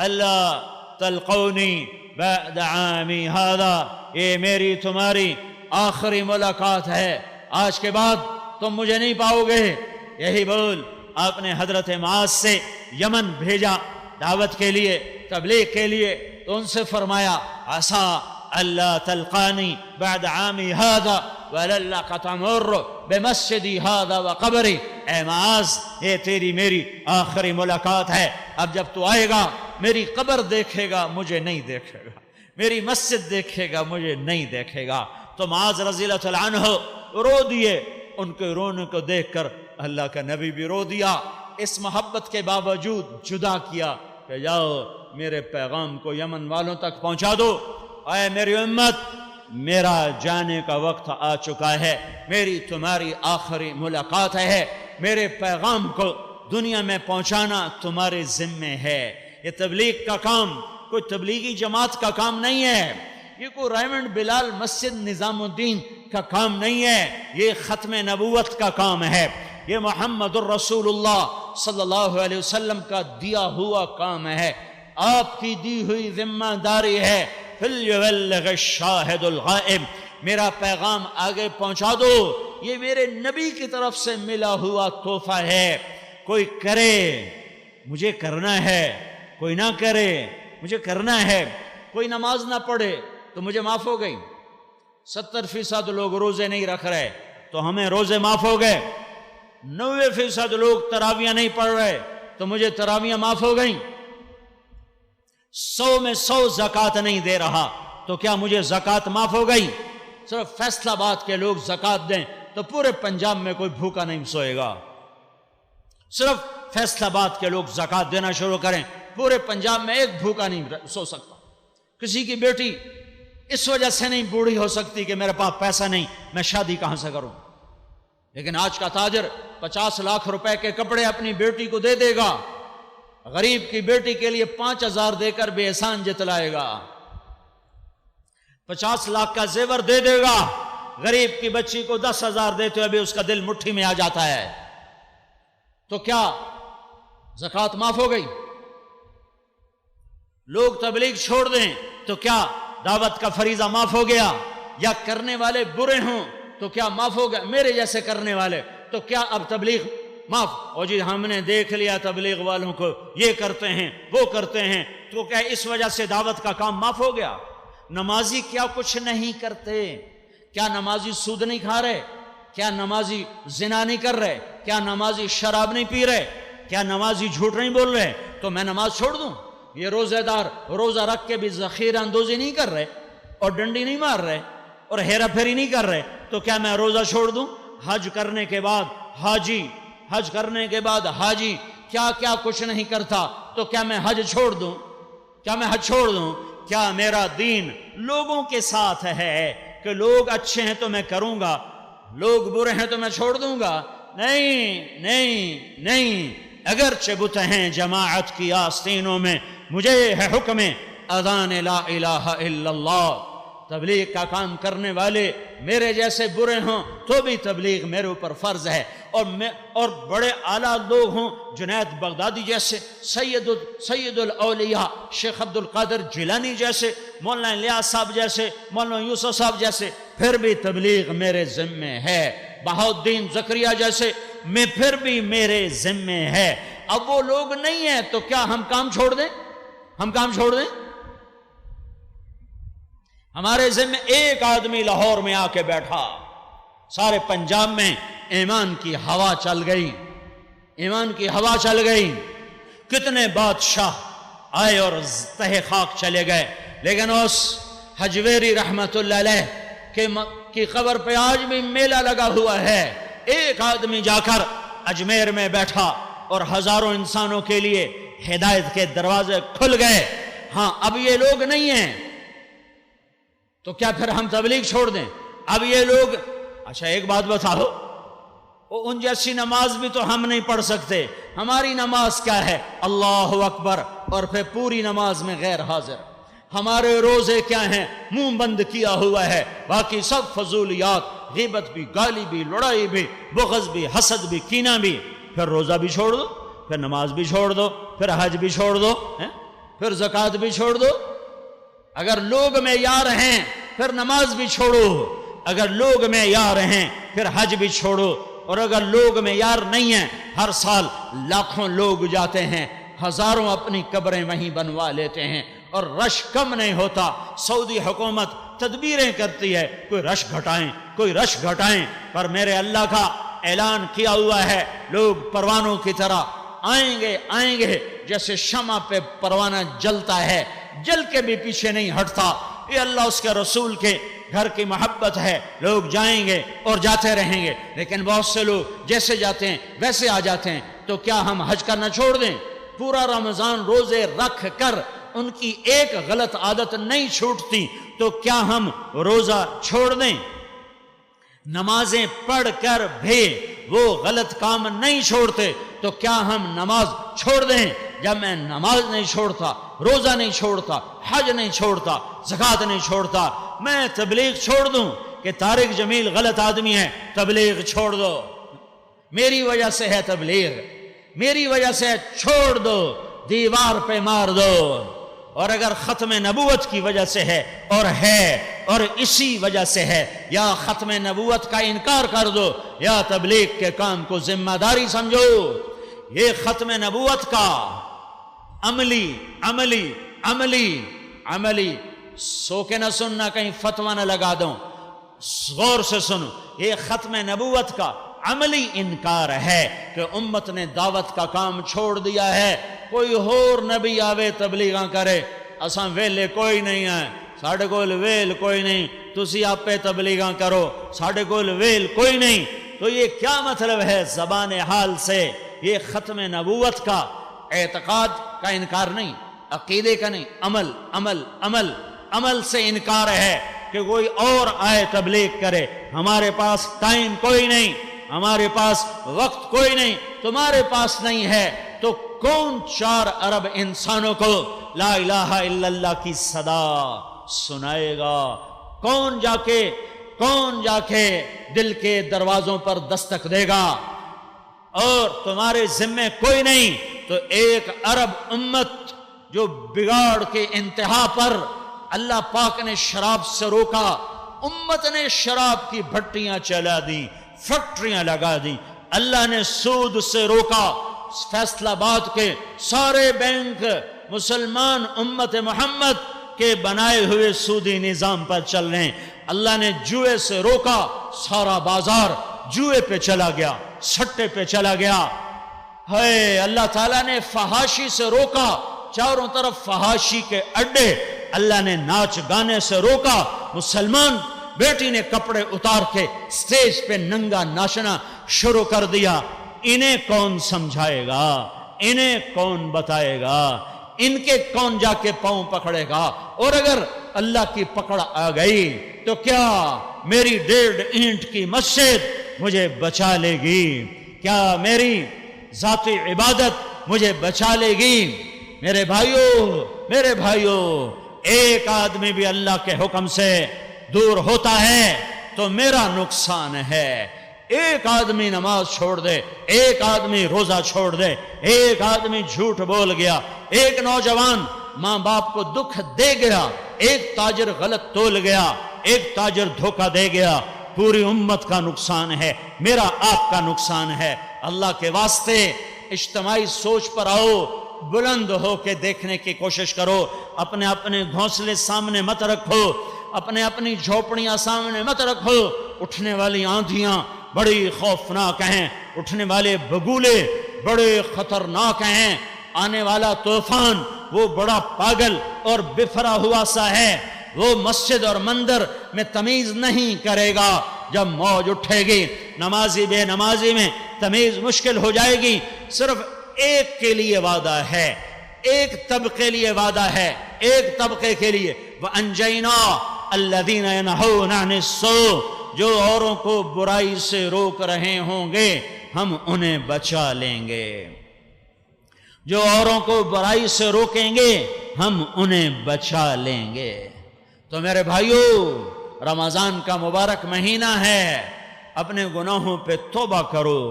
اللہ تلقونی بعد عامی ھذا، یہ میری تمہاری آخری ملاقات ہے، آج کے بعد تم مجھے نہیں پاؤ گے۔ یہی بول آپ نے حضرت معاذ سے یمن بھیجا دعوت کے لیے، تبلیغ کے لیے، تو ان سے فرمایا عسى اللہ تلقانی بعد عامی ھذا، وَلَلَّكَ تَمُرُّ بِمَسْجِدِي هَذَا وَقَبْرِي، اے معاذ یہ تیری میری آخری ملاقات ہے، اب جب تو آئے گا میری قبر دیکھے گا مجھے نہیں دیکھے گا، میری مسجد دیکھے گا مجھے نہیں دیکھے گا۔ تو معاذ رضی اللہ تعالیٰ عنہ رو دیے، ان کے رونے کو دیکھ کر اللہ کا نبی بھی رو دیا، اس محبت کے باوجود جدا کیا کہ جاؤ میرے پیغام کو یمن والوں تک پہنچا دو، اے میری امت میرا جانے کا وقت آ چکا ہے، میری تمہاری آخری ملاقات ہے، میرے پیغام کو دنیا میں پہنچانا تمہارے ذمے ہے۔ یہ تبلیغ کا کام کوئی تبلیغی جماعت کا کام نہیں ہے، یہ کوئی ریمنڈ بلال مسجد نظام الدین کا کام نہیں ہے، یہ ختم نبوت کا کام ہے، یہ محمد الرسول اللہ صلی اللہ علیہ وسلم کا دیا ہوا کام ہے، آپ کی دی ہوئی ذمہ داری ہے۔ فَلْيُبَلِّغِ الشَّاهِدُ الْغَائِبُ، میرا پیغام آگے پہنچا دو، یہ میرے نبی کی طرف سے ملا ہوا تحفہ ہے، کوئی کرے مجھے کرنا ہے، کوئی نہ کرے مجھے کرنا ہے، کوئی نماز نہ پڑھے تو مجھے معاف ہو گئی۔ 70% لوگ روزے نہیں رکھ رہے تو ہمیں روزے معاف ہو گئے، 90% لوگ تراویاں نہیں پڑھ رہے تو مجھے تراویاں معاف ہو گئیں، 100 میں 100 زکوٰۃ نہیں دے رہا تو کیا مجھے زکوٰۃ معاف ہو گئی؟ صرف فیصلہ آباد کے لوگ زکوٰۃ دیں تو پورے پنجاب میں کوئی بھوکا نہیں سوئے گا، صرف فیصلہ آباد کے لوگ زکوٰۃ دینا شروع کریں پورے پنجاب میں ایک بھوکا نہیں سو سکتا۔ کسی کی بیٹی اس وجہ سے نہیں بوڑھی ہو سکتی کہ میرے پاس پیسہ نہیں، میں شادی کہاں سے کروں، لیکن آج کا تاجر 50 لاکھ روپے کے کپڑے اپنی بیٹی کو دے دے گا، غریب کی بیٹی کے لیے 5000 دے کر بے احسان جتلائے گا، 50 لاکھ کا زیور دے دے گا، غریب کی بچی کو 10,000 دیتے ہوئے بھی اس کا دل مٹھی میں آ جاتا ہے۔ تو کیا زکوٰۃ معاف ہو گئی؟ لوگ تبلیغ چھوڑ دیں تو کیا دعوت کا فریضہ معاف ہو گیا؟ یا کرنے والے برے ہوں تو کیا معاف ہو گیا؟ میرے جیسے کرنے والے تو کیا اب تبلیغ معاف؟ اور جی ہم نے دیکھ لیا تبلیغ والوں کو یہ کرتے ہیں وہ کرتے ہیں تو کیا اس وجہ سے دعوت کا کام معاف ہو گیا؟ نمازی کیا کچھ نہیں کرتے؟ کیا نمازی سود نہیں کھا رہے؟ کیا نمازی زنا نہیں کر رہے؟ کیا نمازی شراب نہیں پی رہے؟ کیا نمازی جھوٹ نہیں بول رہے؟ تو میں نماز چھوڑ دوں؟ یہ روزہ دار روزہ رکھ کے بھی ذخیرہ اندوزی نہیں کر رہے اور ڈنڈی نہیں مار رہے اور ہیرا پھیری نہیں کر رہے تو کیا میں روزہ چھوڑ دوں؟ حج کرنے کے بعد حاجی کیا کیا کچھ نہیں کرتا تو کیا میں حج چھوڑ دوں؟ کیا میرا دین لوگوں کے ساتھ ہے کہ لوگ اچھے ہیں تو میں کروں گا، لوگ برے ہیں تو میں چھوڑ دوں گا؟ نہیں، اگرچہ بت ہیں جماعت کی آستینوں میں، مجھے ہے حکم اذان لا الہ الا اللہ۔ تبلیغ کا کام کرنے والے میرے جیسے برے ہوں تو بھی تبلیغ میرے اوپر فرض ہے، اور بڑے اعلیٰ لوگ ہوں جنید بغدادی جیسے، سید الاولیاء شیخ عبد القادر جیلانی جیسے، مولانا الیاس صاحب جیسے، مولانا یوسف صاحب جیسے، پھر بھی تبلیغ میرے ذمے ہے، بہاؤالدین زکریا جیسے میں پھر بھی میرے ذمے ہے۔ اب وہ لوگ نہیں ہیں تو کیا ہم کام چھوڑ دیں؟ ہمارے ذمے ایک آدمی لاہور میں آ کے بیٹھا، سارے پنجاب میں ایمان کی ہوا چل گئی، کتنے بادشاہ آئے اور تہ خاک چلے گئے، لیکن اس حجویری رحمت اللہ علیہ کی قبر پہ آج بھی میلہ لگا ہوا ہے۔ ایک آدمی جا کر اجمیر میں بیٹھا اور ہزاروں انسانوں کے لیے ہدایت کے دروازے کھل گئے۔ ہاں اب یہ لوگ نہیں ہیں تو کیا پھر ہم تبلیغ چھوڑ دیں؟ اب یہ لوگ، اچھا ایک بات بتاؤ، ان جیسی نماز بھی تو ہم نہیں پڑھ سکتے، ہماری نماز کیا ہے؟ اللہ اکبر، اور پھر پوری نماز میں غیر حاضر۔ ہمارے روزے کیا ہیں؟ منہ بند کیا ہوا ہے، باقی سب فضولیات، غیبت بھی، گالی بھی، لڑائی بھی، بغض بھی، حسد بھی، کینہ بھی۔ پھر روزہ بھی چھوڑ دو، پھر نماز بھی چھوڑ دو، پھر حج بھی چھوڑ دو، پھر زکوٰۃ بھی چھوڑ دو۔ اگر لوگ معیار ہیں پھر نماز بھی چھوڑو، اگر لوگ معیار ہیں پھر حج بھی چھوڑو، اور اگر لوگ معیار نہیں ہیں، ہر سال لاکھوں لوگ جاتے ہیں، ہزاروں اپنی قبریں وہیں بنوا لیتے ہیں اور رش کم نہیں ہوتا۔ سعودی حکومت تدبیریں کرتی ہے، کوئی رش گھٹائیں کوئی رش گھٹائیں، پر میرے اللہ کا اعلان کیا ہوا ہے لوگ پروانوں کی طرح آئیں گے جیسے شمع پہ پروانہ جلتا ہے، جل کے بھی پیچھے نہیں ہٹتا۔ یہ اللہ اس کے رسول کے گھر کی محبت ہے، لوگ جائیں گے اور جاتے رہیں گے، لیکن بہت سے لوگ جیسے جاتے ہیں ویسے آ جاتے ہیں۔ تو کیا ہم حج کرنا چھوڑ دیں؟ پورا رمضان روزے رکھ کر ان کی ایک غلط عادت نہیں چھوٹتی، تو کیا ہم روزہ چھوڑ دیں؟ نمازیں پڑھ کر بھی وہ غلط کام نہیں چھوڑتے، تو کیا ہم نماز چھوڑ دیں؟ جب میں نماز نہیں چھوڑتا، روزہ نہیں چھوڑتا، حج نہیں چھوڑتا، زکوٰۃ نہیں چھوڑتا، میں تبلیغ چھوڑ دوں کہ طارق جمیل غلط آدمی ہے، تبلیغ چھوڑ دو، میری وجہ سے ہے تبلیغ، میری وجہ سے چھوڑ دو، دیوار پہ مار دو۔ اور اگر ختم نبوت کی وجہ سے ہے اور اسی وجہ سے ہے، یا ختم نبوت کا انکار کر دو یا تبلیغ کے کام کو ذمہ داری سمجھو۔ یہ ختم نبوت کا عملی سو کے نہ سننا، کہیں فتویٰ نہ لگا دوں، غور سے سنو، یہ ختم نبوت کا عملی انکار ہے کہ امت نے دعوت کا کام چھوڑ دیا ہے۔ کوئی اور نبی آوے تبلیغاں کرے، اساں ویلے کوئی نہیں ہے، ساڑھے کول ویل کوئی نہیں، تسی آپ پہ تبلیغاں کرو، ساڑھے کول ویل کوئی نہیں۔ تو یہ کیا مطلب ہے زبان حال سے؟ یہ ختم نبوت کا اعتقاد کا انکار نہیں، عقیدے کا نہیں، عمل سے انکار ہے کہ کوئی اور آئے تبلیغ کرے۔ ہمارے پاس ٹائم کوئی نہیں، ہمارے پاس وقت کوئی نہیں، تمہارے پاس نہیں ہے، تو کون 4 ارب انسانوں کو لا الہ الا اللہ کی صدا سنائے گا؟ کون جا کے دل کے دروازوں پر دستک دے گا؟ اور تمہارے ذمے کوئی نہیں، تو 1 ارب امت جو بگاڑ کے انتہا پر اللہ پاک نے شراب سے روکا، امت نے شراب کی بھٹیاں چلا دی، فیکٹریاں لگا دی، اللہ نے سود سے روکا، فیصل آباد کے سارے بینک مسلمان امت محمد کے بنائے ہوئے سودی نظام پر چل رہے ہیں، اللہ نے جوئے سے روکا، سارا بازار جوئے پہ چلا گیا، سٹے پہ چلا گیا۔ ہے اللہ تعالیٰ نے فحاشی سے روکا، چاروں طرف فحاشی کے اڈے، اللہ نے ناچ گانے سے روکا، مسلمان بیٹی نے کپڑے اتار کے سٹیج پہ ننگا ناچنا شروع کر دیا۔ انہیں کون سمجھائے گا؟ انہیں کون بتائے گا؟ ان کے کون جا کے پاؤں پکڑے گا؟ اور اگر اللہ کی پکڑ آ گئی تو کیا میری 1.5 اینٹ کی مسجد مجھے بچا لے گی؟ کیا میری ذاتی عبادت مجھے بچا لے گی؟ میرے بھائیوں، ایک آدمی بھی اللہ کے حکم سے دور ہوتا ہے تو میرا نقصان ہے۔ ایک آدمی نماز چھوڑ دے، ایک آدمی روزہ چھوڑ دے، ایک آدمی جھوٹ بول گیا، ایک نوجوان ماں باپ کو دکھ دے گیا، ایک تاجر غلط تول گیا، ایک تاجر دھوکہ دے گیا، پوری امت کا نقصان ہے، میرا آپ کا نقصان ہے۔ اللہ کے واسطے اجتماعی سوچ پر آؤ، بلند ہو کے دیکھنے کی کوشش کرو، اپنے گھونسلے سامنے مت رکھو، اپنی جھوپڑیاں سامنے مت رکھو۔ اٹھنے والی آندھیاں بڑی خوفناک ہیں، اٹھنے والے بگولے بڑے خطرناک ہیں، آنے والا طوفان وہ بڑا پاگل اور بفرا ہوا سا ہے، وہ مسجد اور مندر میں تمیز نہیں کرے گا۔ جب موج اٹھے گی، نمازی بے نمازی میں تمیز مشکل ہو جائے گی۔ صرف ایک کے لیے وعدہ ہے، ایک طبقے لیے وعدہ ہے، ایک طبقے کے لیے، وَأَنْجَيْنَا الَّذِينَ يَنْهَوْنَ عَنِ السُّوءِ، جو اوروں کو برائی سے روک رہے ہوں گے ہم انہیں بچا لیں گے، جو اوروں کو برائی سے روکیں گے ہم انہیں بچا لیں گے۔ تو میرے بھائیو، رمضان کا مبارک مہینہ ہے، اپنے گناہوں پہ توبہ کرو،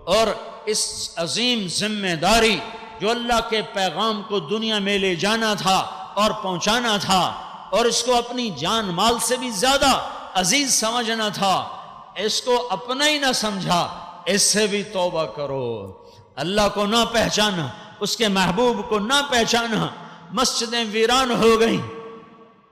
اور اس عظیم ذمہ داری جو اللہ کے پیغام کو دنیا میں لے جانا تھا اور پہنچانا تھا، اور اس کو اپنی جان مال سے بھی زیادہ عزیز سمجھنا تھا، اس کو اپنا ہی نہ سمجھا، اس سے بھی توبہ کرو۔ اللہ کو نہ پہچانا، اس کے محبوب کو نہ پہچانا، مسجدیں ویران ہو گئیں،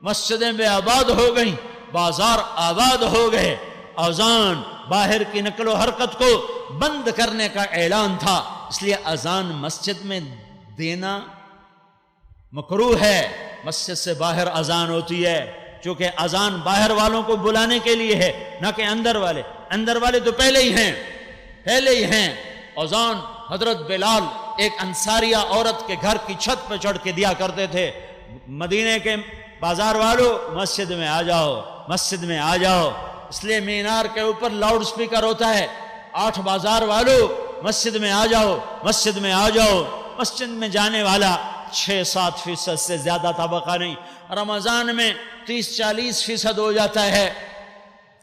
مسجدیں بے آباد ہو گئیں، بازار آباد ہو گئے، اذان باہر کی نقل و حرکت کو بند کرنے کا اعلان تھا، اس لیے اذان مسجد میں دینا مکروہ ہے، مسجد سے باہر اذان ہوتی ہے، چونکہ اذان باہر والوں کو بلانے کے لیے ہے، نہ کہ اندر والے تو پہلے ہی ہیں۔ اذان حضرت بلال ایک انصاریہ عورت کے گھر کی چھت پہ چڑھ کے دیا کرتے تھے، مدینے کے بازار والوں مسجد میں آ جاؤ، اس لیے مینار کے اوپر لاؤڈ سپیکر ہوتا ہے، 8 بازار والوں مسجد میں آ جاؤ۔ مسجد میں جانے والا 6-7% سے زیادہ طبقہ نہیں، رمضان میں 30-40% ہو جاتا ہے،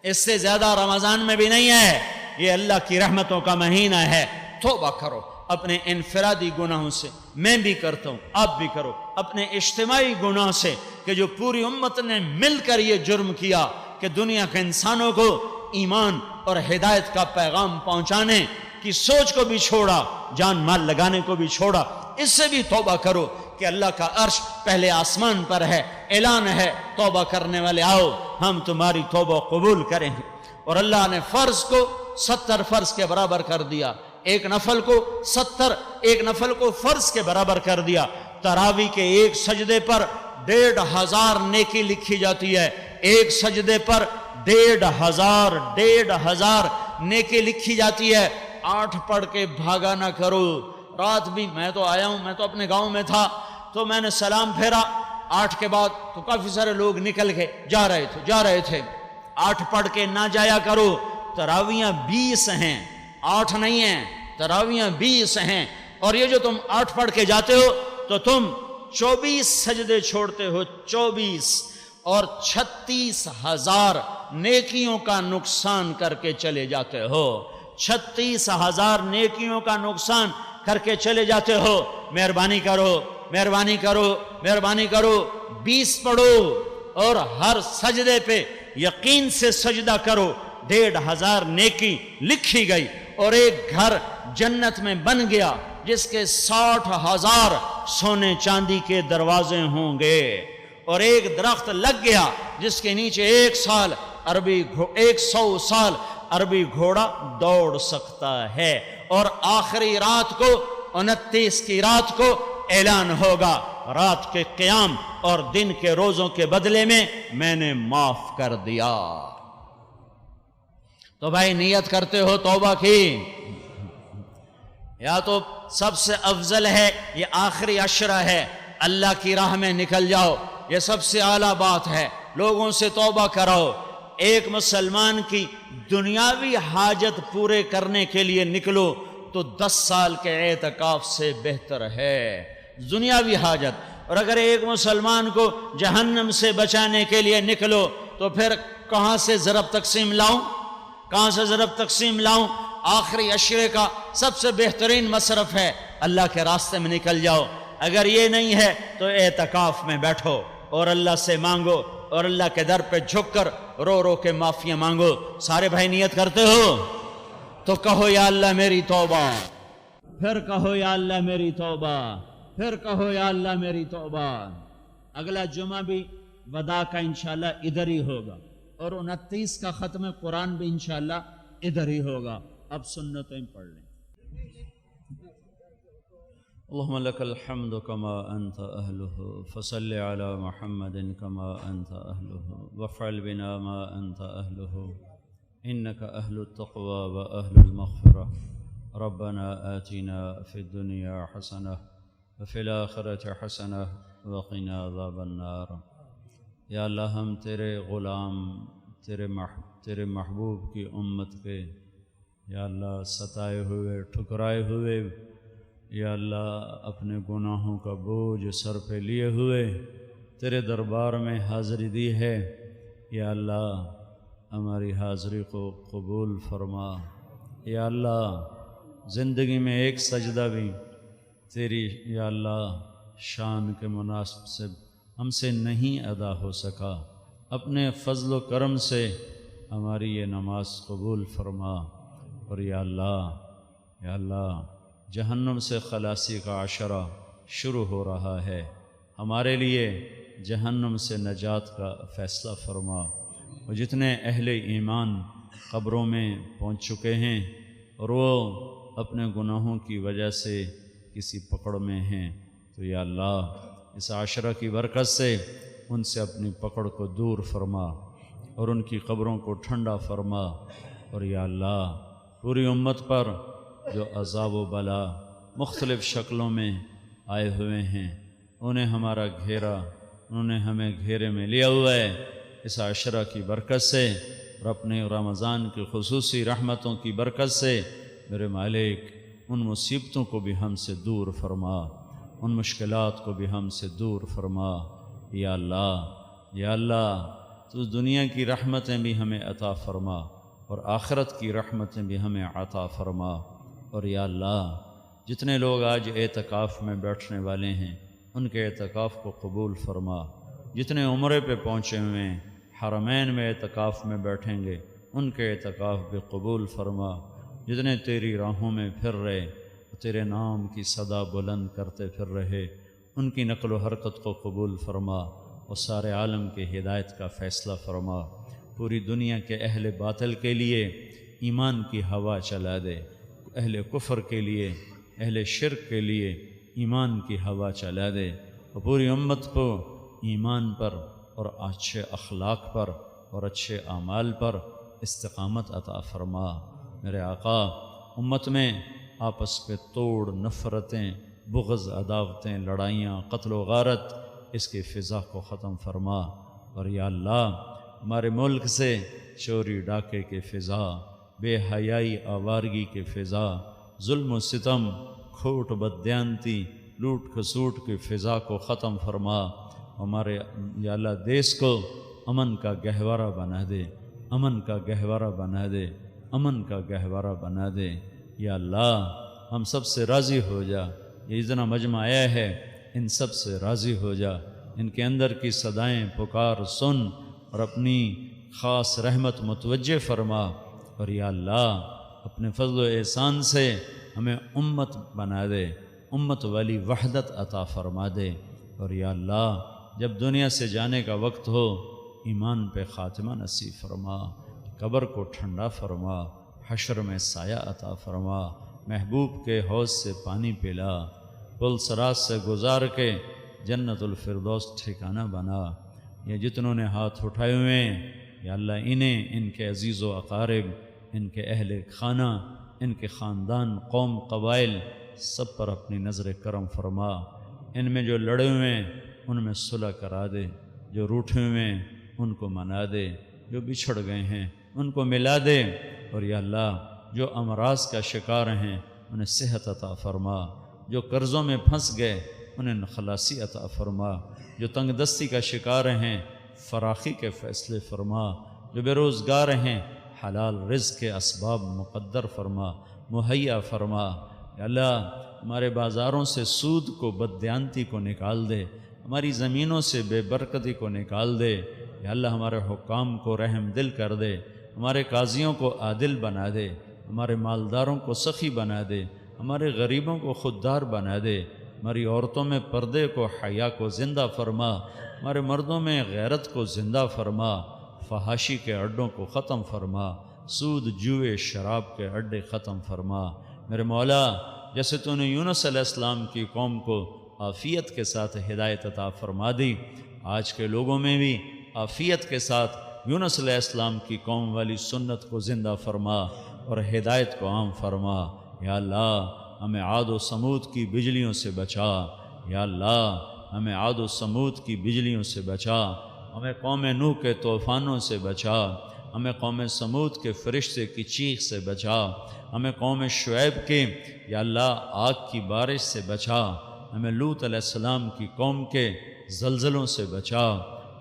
اس سے زیادہ رمضان میں بھی نہیں ہے۔ یہ اللہ کی رحمتوں کا مہینہ ہے، توبہ کرو اپنے انفرادی گناہوں سے، میں بھی کرتا ہوں، آپ بھی کرو، اپنے اجتماعی گناہ سے کہ جو پوری امت نے مل کر یہ جرم کیا کہ دنیا کے انسانوں کو ایمان اور ہدایت کا پیغام پہنچانے کی سوچ کو بھی چھوڑا، جان مال لگانے کو بھی چھوڑا، اس سے بھی توبہ کرو کہ اللہ کا عرش پہلے آسمان پر ہے، اعلان ہے توبہ کرنے والے آؤ ہم تمہاری توبہ قبول کریں گے۔ اور اللہ نے فرض کو 70 فرض کے برابر کر دیا، ایک نفل کو فرض کے برابر کر دیا۔ تراویح کے ایک سجدے پر 1500 نیکی لکھی جاتی ہے، ایک سجدے پر 1500 نیکی لکھی جاتی ہے۔ 8 پڑھ کے بھاگا نہ کرو۔ رات بھی میں تو آیا ہوں، میں تو اپنے گاؤں میں تھا، تو میں نے سلام پھیرا 8 کے بعد، تو کافی سارے لوگ نکل کے جا رہے تھے۔ 8 پڑھ کے نہ جایا کرو، تراویحاں 20 ہیں، 8 نہیں ہیں، تراویحاں 20 ہیں، اور یہ جو تم 8 پڑھ کے جاتے ہو تو تم 24 سجدے چھوڑتے ہو، 24 اور 36,000 نیکیوں کا نقصان کر کے چلے جاتے ہو، 36,000 نیکیوں کا نقصان کر کے چلے جاتے ہو۔ مہربانی کرو 20 پڑھو اور ہر سجدے پہ یقین سے سجدہ کرو، 1500 نیکی لکھی گئی، اور ایک گھر جنت میں بن گیا جس کے 60,000 سونے چاندی کے دروازے ہوں گے، اور ایک درخت لگ گیا جس کے نیچے 100 سال عربی گھوڑا دوڑ سکتا ہے، اور آخری رات کو 29 کی رات کو اعلان ہوگا رات کے قیام اور دن کے روزوں کے بدلے میں نے معاف کر دیا۔ تو بھائی نیت کرتے ہو توبہ کی، یا تو سب سے افضل ہے یہ آخری عشرہ ہے، اللہ کی راہ میں نکل جاؤ، یہ سب سے اعلیٰ بات ہے، لوگوں سے توبہ کراؤ۔ ایک مسلمان کی دنیاوی حاجت پورے کرنے کے لیے نکلو تو 10 سال کے اعتکاف سے بہتر ہے، دنیاوی حاجت۔ اور اگر ایک مسلمان کو جہنم سے بچانے کے لیے نکلو تو پھر کہاں سے ضرب تقسیم لاؤں؟ آخری عشرے کا سب سے بہترین مصرف ہے اللہ کے راستے میں نکل جاؤ۔ اگر یہ نہیں ہے تو اعتکاف میں بیٹھو اور اللہ سے مانگو، اور اللہ کے در پہ جھک کر رو رو کے معافیاں مانگو۔ سارے بھائی نیت کرتے ہو تو کہو یا اللہ میری توبہ، پھر کہو یا اللہ میری توبہ، پھر کہو یا اللہ میری توبہ۔ اگلا جمعہ بھی وداع کا انشاءاللہ ادھر ہی ہوگا، اور 29 کا ختم قرآن بھی انشاءاللہ ادھر ہی ہوگا۔ اب سنتیں پڑھ لیں۔ اللهم لك الحمد كما أنت أهله فصل على محمد كما أنت أهله وافعل بنا ما أنت أهله إنك أهل التقوى وأهل المغفرة ربنا آتنا في الدنيا حسنة وفي الآخرة حسنة وقنا عذاب النار۔ یا اللہ ہم تیرے غلام، تیرے محبوب کی امت کے یا اللہ ستائے ہوئے، ٹھکرائے ہوئے، یا اللہ اپنے گناہوں کا بوجھ سر پہ لیے ہوئے تیرے دربار میں حاضری دی ہے، یا اللہ ہماری حاضری کو قبول فرما۔ یا اللہ زندگی میں ایک سجدہ بھی تیری یا اللہ شان کے مناسب سے ہم سے نہیں ادا ہو سکا، اپنے فضل و کرم سے ہماری یہ نماز قبول فرما۔ اور یا اللہ جہنم سے خلاصی کا عشرہ شروع ہو رہا ہے، ہمارے لیے جہنم سے نجات کا فیصلہ فرما، اور جتنے اہل ایمان قبروں میں پہنچ چکے ہیں اور وہ اپنے گناہوں کی وجہ سے کسی پکڑ میں ہیں، تو یا اللہ اس عشرہ کی برکت سے ان سے اپنی پکڑ کو دور فرما اور ان کی قبروں کو ٹھنڈا فرما، اور یا اللہ پوری امت پر جو عذاب و بلا مختلف شکلوں میں آئے ہوئے ہیں انہیں ہمارا گھیرا، انہوں نے ہمیں گھیرے میں لیا ہوا ہے، اس عشرہ کی برکت سے اور اپنے رمضان کی خصوصی رحمتوں کی برکت سے میرے مالک ان مصیبتوں کو بھی ہم سے دور فرما، ان مشکلات کو بھی ہم سے دور فرما۔ یا اللہ تو دنیا کی رحمتیں بھی ہمیں عطا فرما اور آخرت کی رحمتیں بھی ہمیں عطا فرما، اور یا اللہ جتنے لوگ آج اعتکاف میں بیٹھنے والے ہیں ان کے اعتکاف کو قبول فرما، جتنے عمرے پہ پہنچے ہوئے ہیں حرمین میں اعتکاف میں بیٹھیں گے ان کے اعتکاف بھی قبول فرما، جتنے تیری راہوں میں پھر رہے تیرے نام کی صدا بلند کرتے پھر رہے ان کی نقل و حرکت کو قبول فرما، اور سارے عالم کی ہدایت کا فیصلہ فرما، پوری دنیا کے اہل باطل کے لیے ایمان کی ہوا چلا دے، اہل کفر کے لیے اہل شرک کے لیے ایمان کی ہوا چلا دے، اور پوری امت کو ایمان پر اور اچھے اخلاق پر اور اچھے اعمال پر استقامت عطا فرما۔ میرے آقا امت میں آپس پہ توڑ، نفرتیں، بغض، عداوتیں، لڑائیاں، قتل و غارت اس کی فضا کو ختم فرما، اور یا اللہ ہمارے ملک سے چوری ڈاکے کے فضا، بے حیائی آوارگی کے فضا، ظلم و ستم، کھوٹ بددیانتی، لوٹ کھسوٹ کی فضا کو ختم فرما، ہمارے یا اللہ دیس کو امن کا گہوارہ بنا دے، امن کا گہوارہ بنا دے، امن کا گہوارہ بنا دے۔ یا اللہ ہم سب سے راضی ہو جا، یہ اتنا مجمع آیا ہے ان سب سے راضی ہو جا، ان کے اندر کی صدائیں پکار سن اور اپنی خاص رحمت متوجہ فرما، اور یا اللہ اپنے فضل و احسان سے ہمیں امت بنا دے، امت والی وحدت عطا فرما دے، اور یا اللہ جب دنیا سے جانے کا وقت ہو ایمان پہ خاتمہ نصیب فرما، قبر کو ٹھنڈا فرما، حشر میں سایہ عطا فرما، محبوب کے حوض سے پانی پلا، پل صراط سے گزار کے جنت الفردوس ٹھکانہ بنا۔ یہ جتنوں نے ہاتھ اٹھائے ہوئے ہیں یا اللہ انہیں، ان کے عزیز و اقارب، ان کے اہل خانہ، ان کے خاندان، قوم، قبائل سب پر اپنی نظر کرم فرما، ان میں جو لڑے ہوئے ہیں ان میں صلح کرا دے، جو روٹھے ہوئے ہیں ان کو منا دے، جو بچھڑ گئے ہیں ان کو ملا دے، اور یا اللہ جو امراض کا شکار ہیں انہیں صحت عطا فرما، جو قرضوں میں پھنس گئے انہیں خلاصی عطا فرما، جو تنگ دستی کا شکار ہیں فراخی کے فیصلے فرما، جو بے روزگار ہیں حلال رزق کے اسباب مقدر فرما، مہیا فرما۔ یا اللہ ہمارے بازاروں سے سود کو، بددیانتی کو نکال دے، ہماری زمینوں سے بے برکتی کو نکال دے، یا اللہ ہمارے حکام کو رحم دل کر دے، ہمارے قاضیوں کو عادل بنا دے، ہمارے مالداروں کو سخی بنا دے، ہمارے غریبوں کو خوددار بنا دے، ہماری عورتوں میں پردے کو، حیا کو زندہ فرما، ہمارے مردوں میں غیرت کو زندہ فرما، فحاشی کے اڈوں کو ختم فرما، سود، جوئے، شراب کے اڈے ختم فرما۔ میرے مولا جیسے تو نے یونس علیہ السلام کی قوم کو عافیت کے ساتھ ہدایت عطا فرما دی، آج کے لوگوں میں بھی عافیت کے ساتھ یونس علیہ السلام کی قوم والی سنت کو زندہ فرما اور ہدایت کو عام فرما۔ یا اللہ ہمیں عاد و سمود کی بجلیوں سے بچا، یا اللہ ہمیں عاد و سمود کی بجلیوں سے بچا، ہمیں قوم نوح کے طوفانوں سے بچا، ہمیں قوم سمود کے فرشتے کی چیخ سے بچا، ہمیں قوم شعیب کے یا اللہ آگ کی بارش سے بچا، ہمیں لوط علیہ السلام کی قوم کے زلزلوں سے بچا،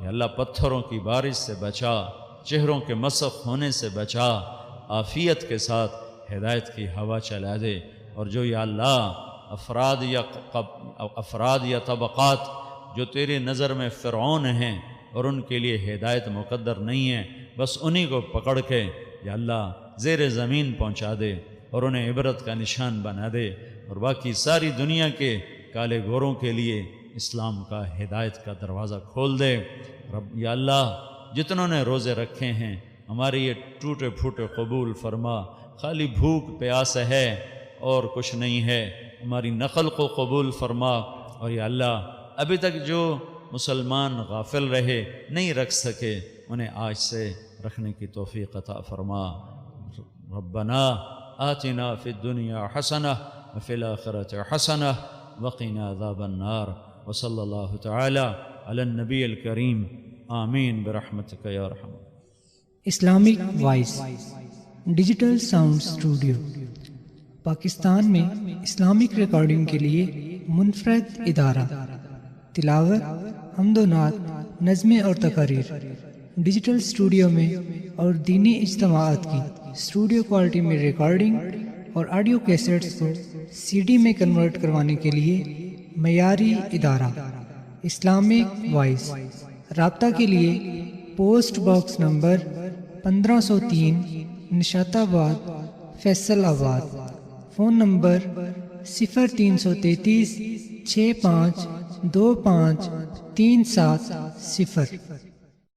یا اللہ پتھروں کی بارش سے بچا، چہروں کے مسخ ہونے سے بچا، عافیت کے ساتھ ہدایت کی ہوا چلا دے، اور جو یا اللہ افراد یا طبقات جو تیری نظر میں فرعون ہیں اور ان کے لیے ہدایت مقدر نہیں ہے، بس انہی کو پکڑ کے یا اللہ زیر زمین پہنچا دے اور انہیں عبرت کا نشان بنا دے، اور باقی ساری دنیا کے کالے گوروں کے لیے اسلام کا ہدایت کا دروازہ کھول دے۔ رب یا اللہ جتنوں نے روزے رکھے ہیں ہمارے یہ ٹوٹے پھوٹے قبول فرما، خالی بھوک پیاس ہے اور کچھ نہیں ہے، ہماری نقل کو قبول فرما، اور یا اللہ ابھی تک جو مسلمان غافل رہے نہیں رکھ سکے انہیں آج سے رکھنے کی توفیق عطا فرما۔ ربنا آتنا فی الدنیا حسنہ وفی الآخرۃ حسنہ وقنا عذاب النار، وصلی اللہ تعالی علی النبی الکریم، آمین برحمتک یا ارحم۔ Islamic voice digital sound studio Pakistan میں اسلامک ریکارڈنگ کے لیے منفرد ادارہ، تلاوت، حمد و نعت، نظمیں اور تقاریر ڈیجیٹل اسٹوڈیو میں اور دینی اجتماعات کی اسٹوڈیو کوالٹی میں ریکارڈنگ اور آڈیو کیسٹس کو سی ڈی میں کنورٹ کروانے کے لیے معیاری ادارہ اسلامک وائس۔ رابطہ کے لیے پوسٹ باکس نمبر 1503 نشات آباد فیصل آباد، فون نمبر 0333 6525 37 0۔